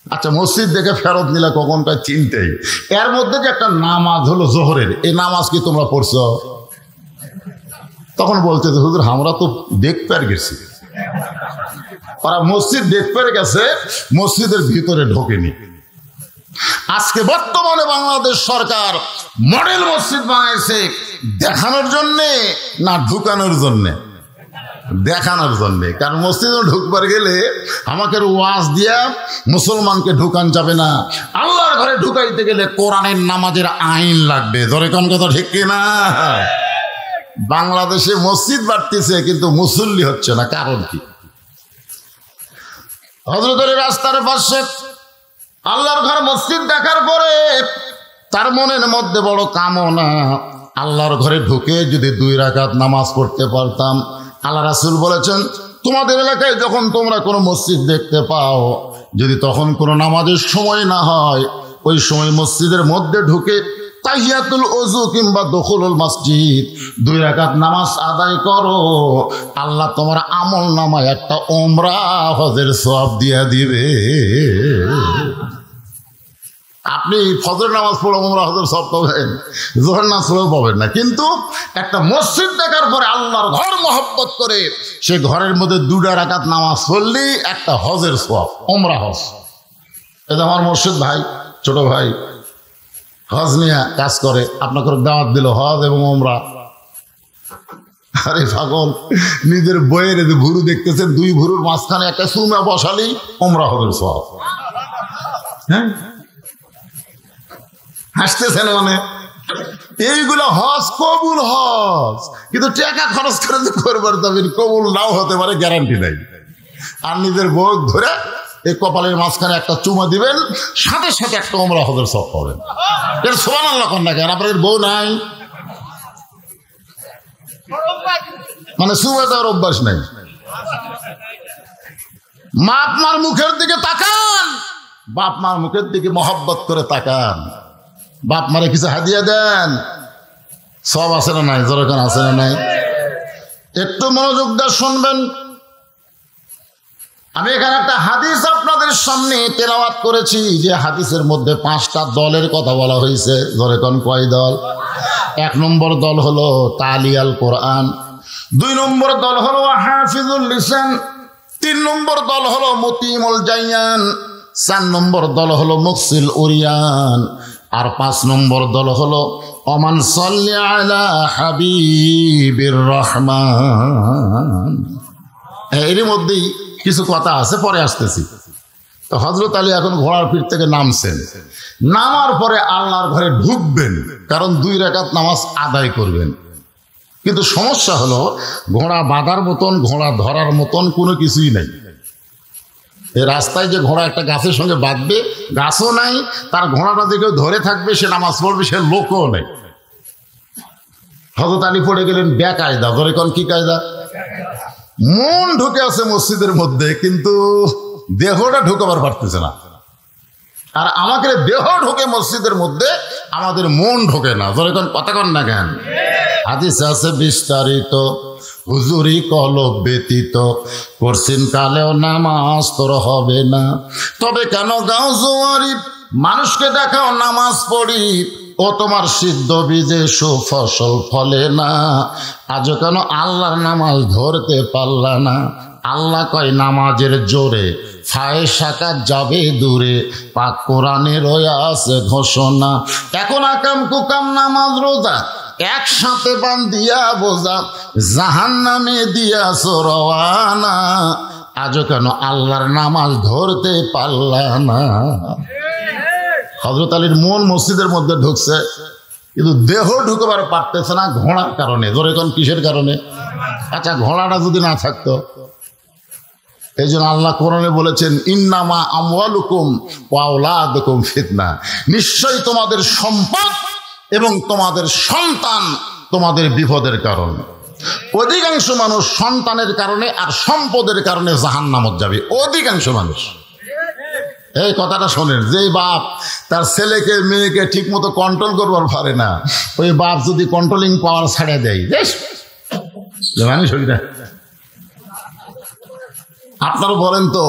আচ্ছা, মসজিদ দেখে ফেরত নিলা কখন? কয় 3টায়। এর মধ্যে যে একটা নামাজ হলো জোহরের, এই নামাজ কি তোমরা পড়ছো? তখন বলতে, হুজুর আমরা তো দেখতে আর গেছি। ওরা মসজিদ দেখতে গেছে, মসজিদের ভিতরে ঢোকেনি। আজকে বর্তমানে বাংলাদেশ সরকার মডেল মসজিদ বানাইছে দেখানোর জন্যে না ঢুকানোর জন্যে? দেখানোর জন্যে। কারণ মসজিদে ঢুকবার গেলে আমাকে ওয়াজ দিয়া মুসলমানকে ঢুকান যাবে না। আল্লাহর ঘরে ঢুকাইতে গেলে কোরআনের নামাজের আইন লাগবে। ধরে কোন কথা ঠিক কিনা? বাংলাদেশে মসজিদ বাড়তেছে কিন্তু মুসল্লি হচ্ছে না, কারণ কি? হযরতের রাস্তার পাশে আল্লাহর ঘর মসজিদ দেখার পরে তার মনের মধ্যে বড় কামনা, আল্লাহর ঘরে ঢুকে যদি 2 রাকাত নামাজ পড়তে পারতাম। আল্লাহ রাসূল বলেছেন, তোমাদের এলাকায় যখন তোমরা কোনো মসজিদ দেখতে পাও, যদি তখন কোনো নামাজের সময় না হয়, ওই সময় মসজিদের মধ্যে ঢুকে তাহিয়াতুল ওযু কিংবা দুখুলুল মসজিদ 2 রাকাত নামাজ আদায় করো, আল্লাহ তোমার আমল নামায় একটা উমরা হজের সওয়াব দিয়া দিবে। আপনি ফজর নামাজ পড়ে উমরা হজের সওয়াব পাবেন, যোহর নামাজ পড়েও পাবেন না। কিন্তু একটা মসজিদ দেখার পরে আল্লাহর ঘর মহব্বত করে সে ঘরের মধ্যে 2 রাকাত নামাজ পড়লেই একটা হজের সওয়াব, উমরা হজ। এটা আমার মুর্শিদ ভাই, ছোট ভাই, হজ নিয়ে কাজ করে, আপনাকে দাওয়াত দিল হজ এবং উমরা। আরে পাগল, নিজের বইয়ের ভুরু দেখতেছেন, 2 ভুরুর মাঝখানে একটা সুমা বসালেই উমরা হজের সওয়াব। হ্যাঁ, হাসতেছেন মানে? এইগুলো হজ কবুল হজ, কিন্তু টাকা খরচ করে যে করবার যাবেন, কবুল নাও হতে পারে, গ্যারান্টি নাই। আর নিজের বউ ধরে এই কপালের মাঝখানে একটা চুমা দিবেন, সাথে সাথে একটা উমরা হজের সওয়াব পাবেন। এর সুবহানাল্লাহ কোন না কেন? আপনাদের বউ নাই মানে চুমা দেওয়ার অভ্যাস নাই। বাপ মার মুখের দিকে তাকান, বাপ মার মুখের দিকে মহব্বত করে তাকান। বাপ মারে কিছু হাদিয়া দেন, সব আছে না নাই? যেরকম আছে না নাই? একটু মনোযোগ দিয়ে শুনবেন। আমি এখানে একটা হাদিস আপনাদের সামনে তেলাওয়াত করেছি, যে হাদিসের মধ্যে 5টা দলের কথা বলা হয়েছে। যেরকম কয় দল? 1 নম্বর দল হলো তালিয়াল কোরআন, 2 নম্বর দল হলো হাফিজুল লিসান, 3 নম্বর দল হলো মুতিমুল জায়ান, 4 নম্বর দল হলো মুকসিল উরিয়ান, আর 5 নম্বর দল হলো ওমান সাল্লি আলা হাবিবির রহমান। এর মধ্যেই কিছু কথা আছে, পরে আসতেছি। তো হযরত আলী এখন ঘোড়ার পিঠ থেকে নামছেন, নামার পরে আল্লাহর ঘরে ঢুকবেন, কারণ 2 রাকাত নামাজ আদায় করবেন। কিন্তু সমস্যা হলো, ঘোড়া বাঁধার মতন, ঘোড়া ধরার মতন কোনো কিছুই নাই। এই রাস্তায় যে ঘোড়া একটা গাছের সঙ্গে বাঁধবে, গাছও নাই, তার ঘোড়াটা যে কেউ ধরে থাকবে, সে নামাজ পড়বে, সে লোকও নেই। হযরত আলী পড়ে গেলেন বেকায়দা। ধরে কোন কি কায়দা? মন ঢুকে আছে মসজিদের মধ্যে, কিন্তু দেহটা ঢুকাবার পারতেছে না। আর আমাকে দেহ ঢোকে মসজিদের মধ্যে, আমাদের মন ঢোকে না। ধরে কোন কথা কন না কেন? হাদিস আছে বিস্তারিত, হুজুরি কলব ব্যতীত করছেন কালেও নামাজ তোর হবে না। তবে কেন গাও জোয়ারি, মানুষকে দেখাও নামাজ পড়ি, ও তোমার সিদ্ধ বীজে সুফসল ফলে না, আজও কেন আল্লাহর নামাজ ধরতে পারলা না? আল্লাহ কয় নামাজের জোরে ফায়সাকাত যাবে দূরে, পাক কোরআনে রয়া আছে ঘোষণা। এখন আকাম কুকাম নামাজ রোজা একসাথে বান্ধিয়া বোঝা, জাহান্নামে দিয়াছ রওয়ানা, আজও কেন আল্লাহর নামাজ ধরতে পারলা না? হযরত আলীর মন মসজিদের মধ্যে ঢুকছে, কিন্তু দেহ ঢুকবার পারতেছে না ঘোড়ার কারণে। ধরে কোন কিসের কারণে? আচ্ছা, ঘোড়াটা যদি না থাকতো, এই জন্য আল্লাহ কোরআনে বলেছেন ইন্নামা আমওয়ালুকুম ওয়া আওলাদুকুম ফিতনা, নিশ্চয়ই তোমাদের সম্পদ এবং তোমাদের সন্তান তোমাদের বিপদের কারণ। অধিকাংশ মানুষ সন্তানের কারণে আর সম্পদের কারণে জাহান্নামত যাবে, অধিকাংশ মানুষ। এই কথাটা শোনেন, যে বাপ তার ছেলেকে মেয়েকে ঠিক মতো কন্ট্রোল করবার পারে না, ওই বাপ যদি কন্ট্রোলিং পাওয়ার ছাড়িয়ে দেয়, মানুষ হই না। আপনারা বলেন তো,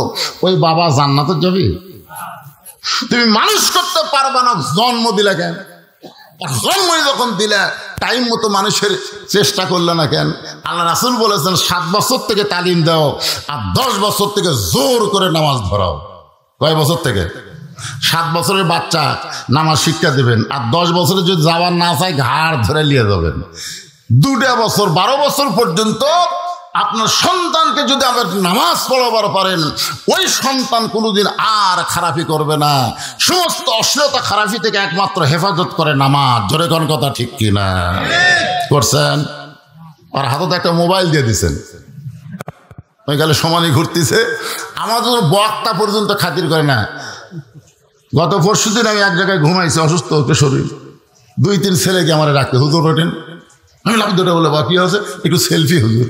ওই বাবা জান্নাতে যাবে? তুমি মানুষ করতে পারবা না, জন্ম দিলে কেন? জন্ম যখন দিলে টাইম মতো মানুষের চেষ্টা করলে না কেন? আল্লাহ রাসূল বলেছেন 7 বছর থেকে তালিম দাও আর 10 বছর থেকে জোর করে নামাজ ধরাও। কয় বছর থেকে? 7 বছরের বাচ্চা নামাজ শিক্ষা দেবেন, আর 10 বছরে যদি যাওয়ার না চাই ঘাড় ধরে নিয়ে যাবেন। 2 বছর 12 বছর পর্যন্ত আপনার সন্তানকে যদি আবার নামাজ পড়াবার পারেন, ওই সন্তান কোনোদিন আর খারাপি করবে না। সমস্ত অশ্লীলতা খারাপি থেকে একমাত্র হেফাজত করে নামাজ। জোরে কোন কথা ঠিক কিনা? করছেন? আর হাতে একটা মোবাইল দিয়ে দিচ্ছেন, ওই গেলে সমানই ঘুরতেছে, আমাদের বক্তা পর্যন্ত খাতির করে না। গত পরশুদিন আমি এক জায়গায় ঘুমাইছি, অসুস্থ একটা শরীর, 2-3 ছেলেকে আমার রাখতে, হুজুর ওঠেন। আমি লাভ দুটো বলে, বা কি হয়েছে? একটু সেলফি হুজুর।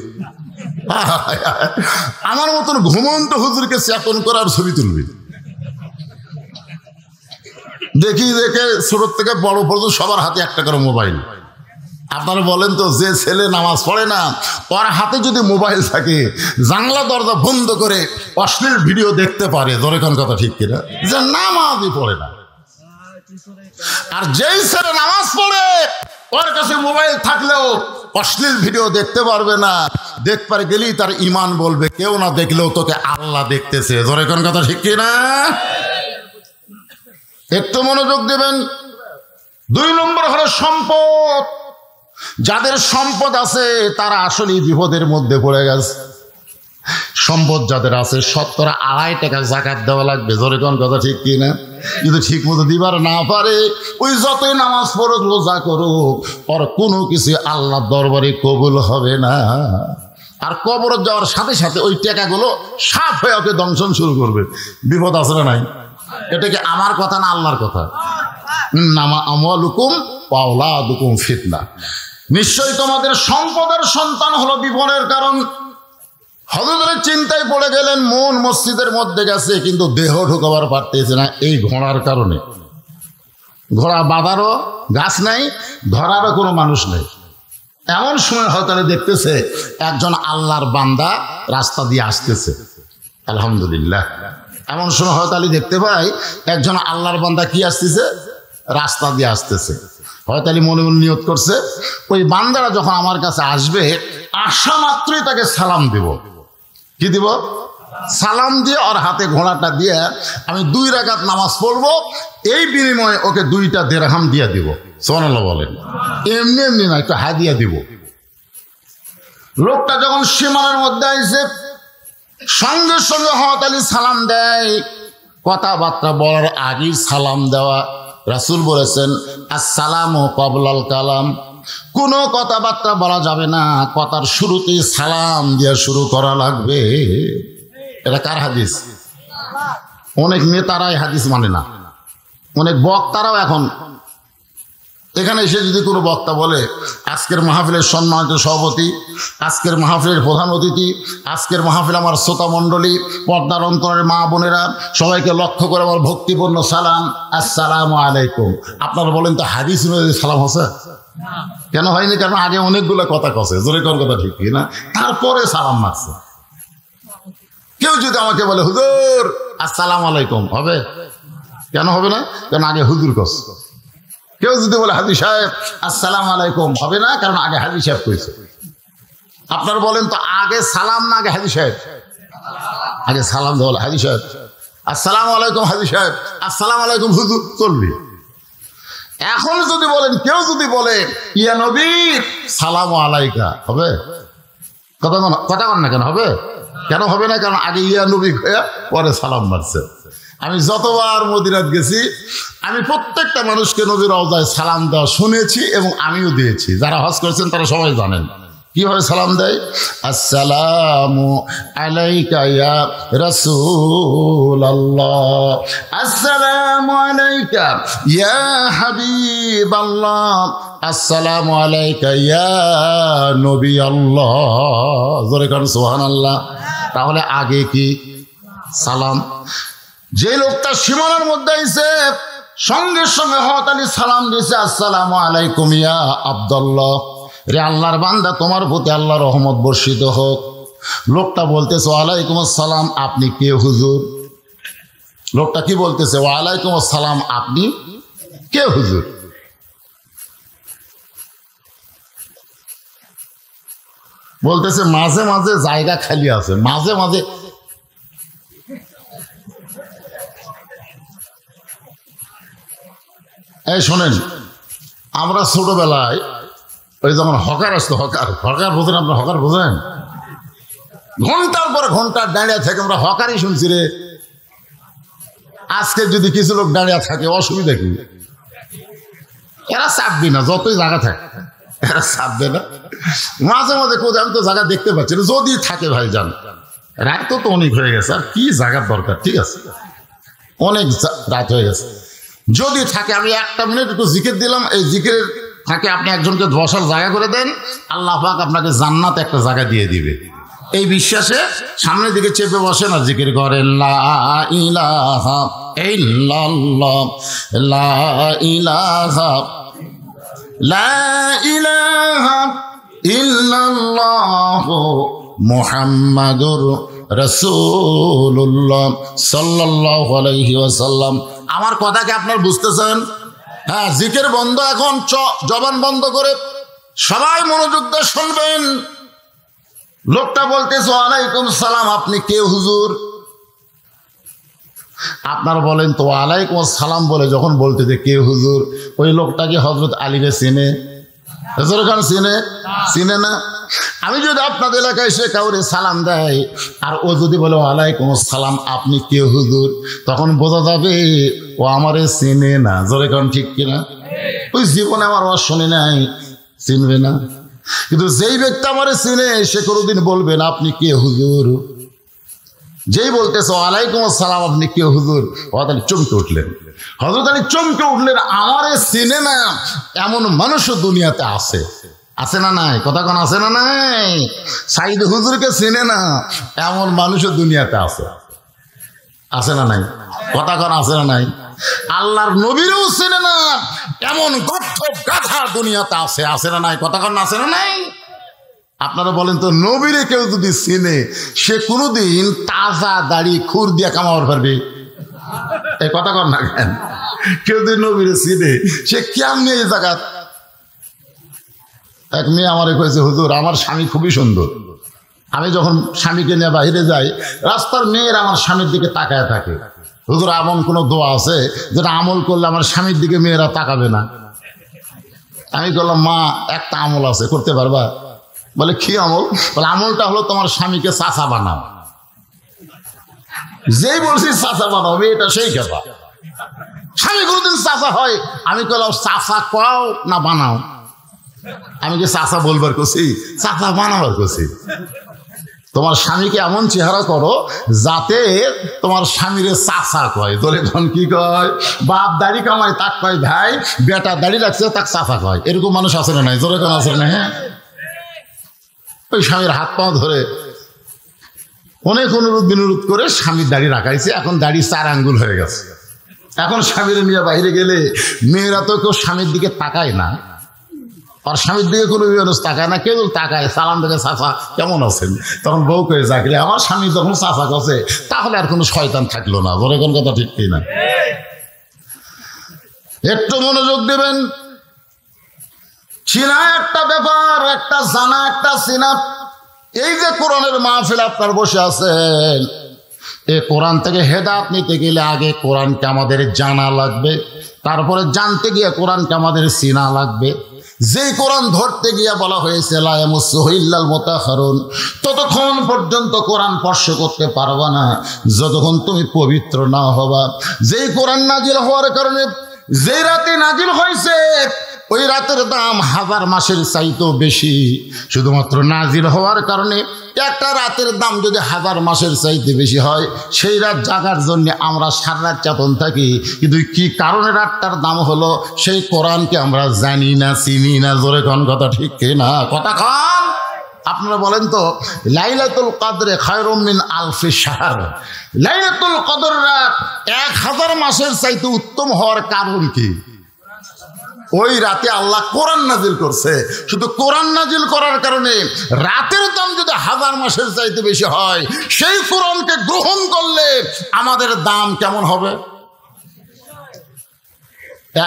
আমার মতন ঘুমন্ত হুজুরকে চেতন করার ছবি তুলবি। দেখি দেখে ছোট থেকে বড় পর্যন্ত সবার হাতে একটা করে মোবাইল। আপনারা বলেন তো, যে ছেলে নামাজ পড়ে না, ওর হাতে যদি মোবাইল থাকে, জানলা দরজা বন্ধ করে অশ্লীল ভিডিও দেখতে পারে। ধরে কোন কথা ঠিক কিনা? যে নামাজই পড়ে না। আর যেই ছেলে নামাজ পড়ে, ওর কাছে মোবাইল থাকলেও অশ্লীল ভিডিও দেখতে পারবে না। দেখবার গেলেই তার ইমান বলবে, কেউ না দেখলেও তোকে আল্লাহ দেখতেছে। ধরে কোন কথা ঠিক কিনা? একটু মনোযোগ দেবেন। 2 নম্বর হলো সম্পদ। যাদের সম্পদ আছে তারা আসলে বিপদের মধ্যে পড়ে গেছে। সম্পদ যাদের আছে, 2.5 টাকা যাকাত দেওয়া লাগবে। ধরে কোন কথা ঠিক কিনা? কিন্তু ঠিক মতো দিবার না পারে, ওই যতই নামাজ পড়ুক রোজা করুক, ওর কোনো কিছু আল্লাহর দরবারে কবুল হবে না। আর কবরে যাওয়ার সাথে সাথে ওই টাকাগুলো সাফ হয়ে ওকে দংশন শুরু করবে। বিপদ আছে না নাই? এটা কি আমার কথা না আল্লাহর কথা? নামা আমওয়ালুকুম ওয়া আওলাদুকুম ফিতনা, নিশ্চয়ই তোমাদের সম্পদের সন্তান হলো বিপদের কারণ। হযরত চিন্তায় পড়ে গেলেন, মন মসজিদের মধ্যে গেছে কিন্তু দেহ ঢুকাবার পারতেছে না, এই ঘোড়ার কারণে। ঘোড়া বাঁধারও গাছ নাই, ধরারও কোনো মানুষ নেই। এমন সময় হয়তো দেখতেছে একজন আল্লাহর বান্দা রাস্তা দিয়ে আসতেছে। আলহামদুলিল্লাহ। এমন সময় হয়তো দেখতে পাই একজন আল্লাহর বান্দা কি আসতেছে, রাস্তা দিয়ে আসতেছে। হয়তো মনে মনে নিয়ত করছে, ওই বান্দারা যখন আমার কাছে আসবে, আসা মাত্রই তাকে সালাম দিব। কি দিব? সালাম দিয়ে ওর হাতে ঘোড়াটা দিয়ে আমি 2 রাকাত নামাজ পড়বো, এই বিনিময়ে ওকে 2টা দিরহাম দিয়ে দিব। সুবহানাল্লাহ বলেন। এমনি এমনি না, একটু হাদিয়া দিব। লোকটা যখন সীমানার মধ্যে আইছে, সঙ্গে সঙ্গে হযরত আলী সালাম দেয়। কথাবার্তা বলার আগেই সালাম দেওয়া। রাসূল বলেছেন আসসালামু ক্বাবলাল কালাম, কোনো কথাবার্তা বলা যাবে না, কথার শুরুতেই সালাম দিয়ে শুরু করা লাগবে। এটা কার হাদিস? অনেক নেতারাই হাদিস মানে না, অনেক বক্তারাও। এখন এখানে এসে যদি কোনো বক্তা বলে, আজকের মাহফিলের সম্মানিত সভাপতি, আজকের মাহফিলের প্রধান অতিথি, আজকের মাহফিল আমার শ্রোতা মণ্ডলী, পর্দার অন্তরের মা বোনেরা, সবাইকে লক্ষ্য করে আমার ভক্তিপূর্ণ সালাম, আসসালামু আলাইকুম। আপনারা বলেন তো হাদিস অনুযায়ী সালাম হচ্ছে? কেন হয়নি? কারণ আগে অনেকগুলো কথা কছে, জোরে কোন কথা ঠিক না, তারপরে সালাম মারছে। কেউ যদি আমাকে বলে হুজুর আসসালামু আলাইকুম, হবে? কেন হবে না? কারণ আগে হুজুর কছে। কেউ যদি বলে হাজী সাহেব আসসালামু আলাইকুম, হবে না, কারণ আগে হাজী সাহেব কইছে। আপনারা বলেন তো আগে সালাম না আগে হাজী সাহেব? আগে সালাম দেওয়া হাজী সাহেব আসসালামু আলাইকুম, হাজী সাহেব আসসালামু আলাইকুম, হুজুর চলবে। এখন যদি বলেন, কেউ যদি বলে ইয়া নবী সালামু আলাইকা, হবে? কথা বল না, কেন হবে? কেন হবে না? কারণ আগে ইয়া নবী পরে সালাম মারছে। আমি যতবার মদিনাত গেছি, আমি প্রত্যেকটা মানুষকে নবীর রওজায় সালাম দেওয়া শুনেছি এবং আমিও দিয়েছি। যারা হজ করেছেন তারা সবাই জানেন কিভাবে সালাম দেয়। আসসালামু আলাইকা ইয়া রাসূলুল্লাহ, আসসালামু আলাইকা ইয়া হাবিবাল্লাহ, আসসালামু আলাইকা ইয়া নবী আল্লাহ। জোরে কারণ সুবহানাল্লাহ। তাহলে আগে কি সালাম? যে লোকটা সীমানার মধ্যে আইছে সঙ্গে সঙ্গে হযরত আলী সালাম দিয়েছে, আসসালামু আলাইকুম ইয়া আব্দুল্লাহ, রে আল্লাহর বান্দা তোমার প্রতি আল্লাহর রহমত বর্ষিত হোক। লোকটা বলতেছে ওয়ালাইকুম আসসালাম, আপনি কে হুজুর? লোকটা কি বলতেছে? ওয়ালাইকুম আসসালাম, আপনি কে হুজুর? বলতেছে মাঝে মাঝে জায়গা খালি আছে, মাঝে মাঝে। এই শোনেন, আমরা ছোটবেলায় ওই যখন হকার আসতো, হকার বোঝেন? আপনার হকার বোঝেন? ঘন্টার পর ঘন্টা দাঁড়িয়ে থেকে আমরা হকারই শুনছি রে। আজকে যদি কিছু লোক দাঁড়িয়ে থাকে অসুবিধা কি? এরা চাপবে না, যতই জায়গা থাকে এরা চাপবে না। মাঝে মাঝে কোথায় আমি তো জায়গা দেখতে পাচ্ছি না, যদি থাকে ভাই যান, রাত তো অনেক হয়ে গেছে, আর কি জায়গার দরকার? ঠিক আছে, অনেক রাত হয়ে গেছে। যদি থাকে আমি 1 মিনিট একটু জিকির দিলাম, এই জিকির থাকে আপনি একজনকে বসার জায়গা করে দেন, আল্লাহ পাক আপনাকে জান্নাতে একটা জায়গা দিয়ে দিবে। এই বিশ্বাসে সামনের দিকে চেপে বসেন আর জিকির করেন, লা ইলাহা ইল্লাল্লাহ, লা ইলাহা, লা ইলাহা ইল্লাল্লাহ মুহাম্মাদুর রাসূলুল্লাহ সাল্লাল্লাহু আলাইহি ওয়াসাল্লাম। আমার কথা কি আপনারা বুঝতেছেন? হ্যাঁ, জিকির বন্ধ এখন, জবান বন্ধ করে সবাই মনোযোগ দিয়ে শুনবেন। লোকটা বলতেছে ওয়ালাইকুম সালাম, আপনি কে হুজুর? আপনারা বলেন তো ওয়ালাইকুম সালাম বলে যখন বলতে যে কে হুজুর, ওই লোকটা কি হযরত আলীকে চিনে? চিনে না? আমি যদি আপনাদের এলাকায় এসে কাউরে সালাম দেয় আর ও যদি বলে ওয়ালাইকুম সালাম, আপনি কে হুজুর, তখন বোঝা যাবে ও আমারে চিনে না। জোরে কারণ ঠিক কিনা? ওই জীবনে আমার ওয়াজ শুনে নাই, চিনবে না। কিন্তু যেই ব্যক্তি আমারে চিনে সে কোনোদিন বলবে না আপনি কে হুজুর। যেই বলতেছে ওয়ালাইকুম আসসালাম, আপনি কে হুজুর, হযরত আলী চমকে উঠলেন। হযরত আলী চমকে উঠলেন, আমারে চিনে না এমন মানুষও দুনিয়াতে আছে। আছে না নাই? কথা কোন আছে না নাই? সাইদ হুজুরকে চিনে না এমন মানুষও দুনিয়াতে আছে। আছে না নাই? কথা কোন আছে না নাই? আল্লাহর নবীরও চিনে না এমন গর্থ গাধা দুনিয়াতে আছে। আছে না নাই? কথা কোন আছে না নাই? আপনারা বলেন তো, নবীরে কেউ যদি চিনে সে কোনোদিন তাজা দাড়ি খুর দিয়ে কামাবার পারবে? এই কথা কর না কেন? কেউ যদি নবীরে চিনে সে কেমনি এই জায়গা। এক মেয়ে আমারে কয়েছে, হুজুর আমার স্বামী খুবই সুন্দর, আমি যখন স্বামীকে নিয়ে বাইরে যাই রাস্তার মেয়ের আমার স্বামীর দিকে তাকায় থাকে। হুজুর এমন কোনো দোয়া আছে যেটা আমল করলে আমার স্বামীর দিকে মেয়েরা তাকাবে না? আমি বললাম, মা একটা আমল আছে, করতে পারবা? বলে কি আমল? বলে আমলটা হলো তোমার স্বামীকে চাচা বানাও। যেই বলছি চাচা বানাও, এটা সেই কথা। স্বামী কোনদিন চাচা হয়? আমি বললাম চাচা কও না বানাও? আমি কি চাচা বলবার করছি? চাচা বানাবার করছি। তোমার স্বামীকে এমন চেহারা করো যাতে তোমার স্বামীরে চাচা কয়। তোরে এখন কি কয়? বাপ দাড়ি কামায় তাক কয় ভাই, বেটা দাড়ি রাখছে তাক চাচা কয়। এরকম মানুষ আছে না নাই? তোরে কোন আছে না? হ্যাঁ, ওই স্বামীর হাত পা ধরে অনেক অনুরোধ বিনোরোধ করে স্বামীর দাড়ি রাখাইছে, এখন দাড়ি 4 আঙ্গুল হয়ে গেছে। এখন স্বামীর নিয়ে বাইরে গেলে মেয়েরা তো কেউ স্বামীর দিকে তাকায় না, আর স্বামীর দিকে কোনো মানুষ তাকায় না, কেউ তাকায় সালাম দেখে চাচা কেমন আছেন। তখন বউ করে জাগলে আমার স্বামী যখন চাচা গেছে তাহলে আর কোনো শয়তান থাকলো না। বলে কোন কথা ঠিক কিনা? একটু মনোযোগ দেবেন। চিনা একটা ব্যাপার, একটা জানা একটা চিনা। এই যে কোরআনের মাহফিল আপনার বসে আছেন, এই কোরআন থেকে হেদায়েত নিতে গেলে আগে কোরআনকে আমাদের জানা লাগবে, তারপরে জানতে গিয়ে কোরআনকে আমাদের চিনা লাগবে। যে কোরআন ধরতে গিয়ে বলা হয়েছে লা ইয়ামাসসুহু ইল্লাল মুতাহহারুন, ততক্ষণ পর্যন্ত কোরআন স্পর্শ করতে পারবা না যতক্ষণ তুমি পবিত্র না হবা। যেই কোরআন নাজিল হওয়ার কারণে, যেই রাতে নাজিল হয়েছে ওই রাতের দাম 1000 মাসের চাইতেও বেশি। শুধুমাত্র নাজিল হওয়ার কারণে একটা রাতের দাম যদি 1000 মাসের চাইতে বেশি হয়, সেই রাত জাগার জন্য আমরা সারা রাত চেতন থাকি, কিন্তু কি কারণে রাতটার দাম হলো সেই কোরআনকে আমরা জানি না, চিনি না। জোরে কোন কথা ঠিক কিনা? কথা খান। আপনারা বলেন তো, লাইলাতুল কদরে খায়রুম মিন আলফি শাহর, লাইলাতুল কদর রাত 1000 মাসের চাইতে উত্তম হওয়ার কারণ কি? ওই রাতে আল্লাহ কোরআন নাজিল করছে। শুধু কোরআন নাজিল করার কারণে রাতের দাম যদি 1000 মাসের চাইতে বেশি হয়, সেই কোরআনকে গ্রহণ করলে আমাদের দাম কেমন হবে?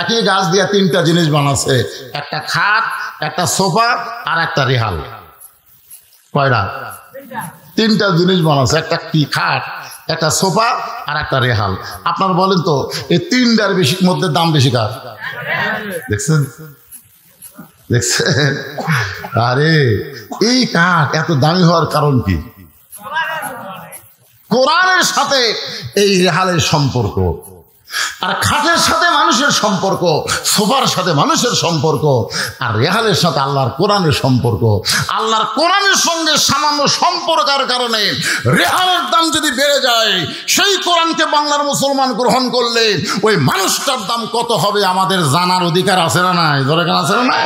একই গাছ দিয়ে 3টা জিনিস বানাচ্ছে, একটা খাট, একটা সোফা আর একটা রেহাল। কয়টা? 3টা জিনিস বানাচ্ছে, একটা কি খাট, একটা সোফা আর একটা রেহাল। আপনার বলেন তো, এই 3টার মধ্যে দাম বেশি কার? দেখছেন দেখছেন? আরে এই কাঠ এত দামি হওয়ার কারণ কি? কোরআনের সাথে এই রেহালের সম্পর্ক, আর খাটের সাথে মানুষের সম্পর্ক, সোফার সাথে মানুষের সম্পর্ক, আর রেহালের সাথে আল্লাহর কোরআনের সম্পর্ক। আল্লাহর কোরআনের সঙ্গে সামান্য সম্পর্কের কারণে রেহালের দাম যদি বেড়ে যায়, সেই কোরআনকে বাংলার মুসলমান গ্রহণ করলে ওই মানুষটার দাম কত হবে আমাদের জানার অধিকার আছে না নাই? দরকার আছে না নাই?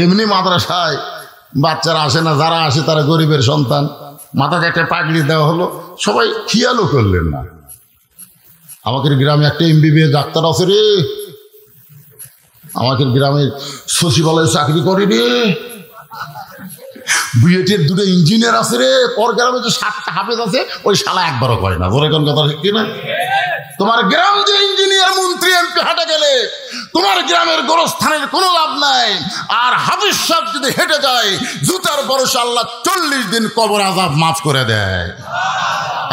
এমনি মাদ্রাসায় বাচ্চারা আসে না, যারা আসে তারা গরিবের সন্তান, মাথাতে একটা পাগড়ি দেওয়া হলো, সবাই খেয়ালও করলেন না। আমাদের গ্রামে একটা MBBS ডাক্তার আছে রে, আমাদের গ্রামের সচিবালয়ে চাকরি করে রে, বুয়েটের 2টা ইঞ্জিনিয়ার আছে রে, পর গ্রামে যে 7টা হাফেজ আছে, ওই শালা একবারও করে না। বলে কোন কথা ঠিক কিনা? তোমার গ্রাম যে ইঞ্জিনিয়ার, মন্ত্রী, MP হাঁটে গেলে তোমার গ্রামের গোরস্থানের কোনো লাভ নাই। আর হাফিজ সাহেব যদি হেঁটে যায়, জুতার ভরসা আল্লাহ 40 দিন কবর আযাব মাফ করে দেয়।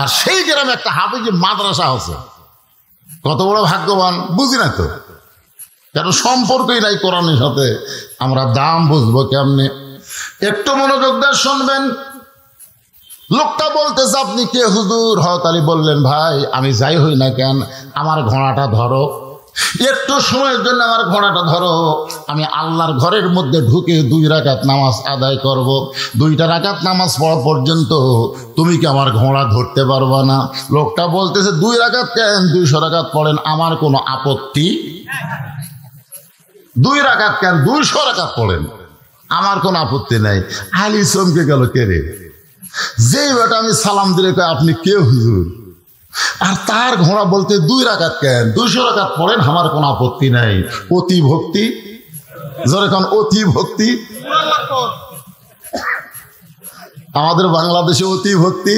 আর সেই গ্রামে একটা হাফিজ মাদ্রাসা আছে, কত বড় ভাগ্যবান বুঝি না তো, কারণ সম্পর্কই নাই কোরআনের সাথে। আমরা দাম বুঝবো কেমনে? একটু মনোযোগ দিয়ে শুনবেন। লোকটা বলতেছে, আপনি কে হুজুর? হযরত আলী বললেন, ভাই আমি যাই হই না কেন, আমার ঘোড়াটা ধরো, একটু সময়ের জন্য আমার ঘোড়াটা ধরো। আমি আল্লাহর ঘরের মধ্যে ঢুকে 2 রাকাত নামাজ আদায় করব। 2টা রাকাত নামাজ পড়া পর্যন্ত তুমি কি আমার ঘোড়া ধরতে পারবা না? লোকটা বলতেছে, 2 রাকাত কেন, 200 রাকাত পড়েন, আমার কোনো আপত্তি। 2 রাকাত কেন, 200 রাকাত পড়েন, আমার কোনো আপত্তি নাই। আলী চমকে গেল, কে রে? যেই বেটা আমি সালাম দিলে কয়, আপনি কে হুজুর? আর তার ঘোড়া বলতে 2 রাকাত কেন, 200 রাকাত পড়েন, আমার কোনো আপত্তি নাই। অতি ভক্তি, যখন অতি ভক্তি। আমাদের বাংলাদেশে অতি ভক্তি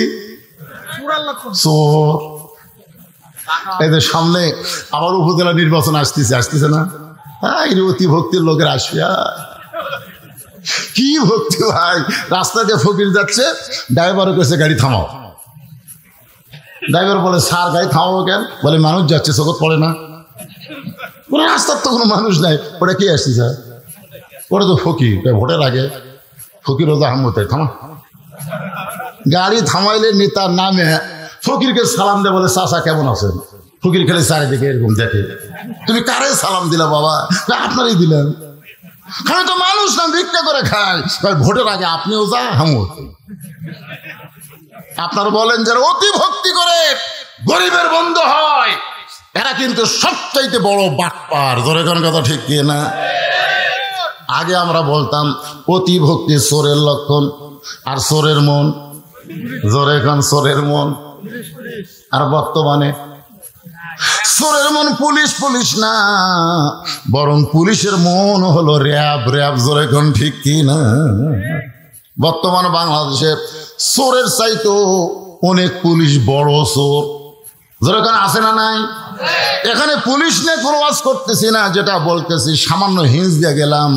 চোর। এদের সামনে আবার উপজেলা নির্বাচন আসতেছে না? হ্যাঁ, অতি ভক্তির লোকের আসবে। কি ভক্তি ভাই! রাস্তা দিয়ে ফকির যাচ্ছে, ড্রাইভারও কাছে গাড়ি থামাও। ড্রাইভার বলে, স্যার গাড়ি থামাবো কেন? বলে, মানুষ যাচ্ছে, চোখত পড়ে না। বলে, রাস্তার তো কোনো মানুষ নাই, ওটা কি আসছে স্যার? ওটা তো ফকির, ভোটের আগে ফকির রোজা আহমদ, থামা। গাড়ি থামাইলে নেতার নামে ফকিরকে সালাম দেয়, বলে, চাচা কেমন আছেন? ফকির খেলে চারিদিকে এরকম দেখে, তুমি কারে সালাম দিলা বাবা? আপনারই দিলাম। আমি তো মানুষ না, ভিক্ষা করে খাই। ভোটের আগে আপনিও যা, আমিও। আপনারা বলেন যারা অতি ভক্তি করে গরিবের বন্ধু হয়, এরা কিন্তু সবচাইতে বড় বাটপার। জোরে কোন কথা ঠিক কি না? আগে আমরা বলতাম অতি ভক্তি চোরের লক্ষণ, আর চোরের মন, জোরে কোন চোরের মন। আর বর্তমানে চোরের মন পুলিশ না, বরং পুলিশের মন হলো র্যাব। জোরে কোন ঠিক কি না? বর্তমান বাংলাদেশে চোরের চাইতো অনেক পুলিশ বড় চোর। যেখানে আছে না নাই? এখানে পুলিশ নিয়ে কোনো ওয়াজ করতেছি না, যেটা বলতেছি সামান্য হিন্স দিয়ে গেলাম।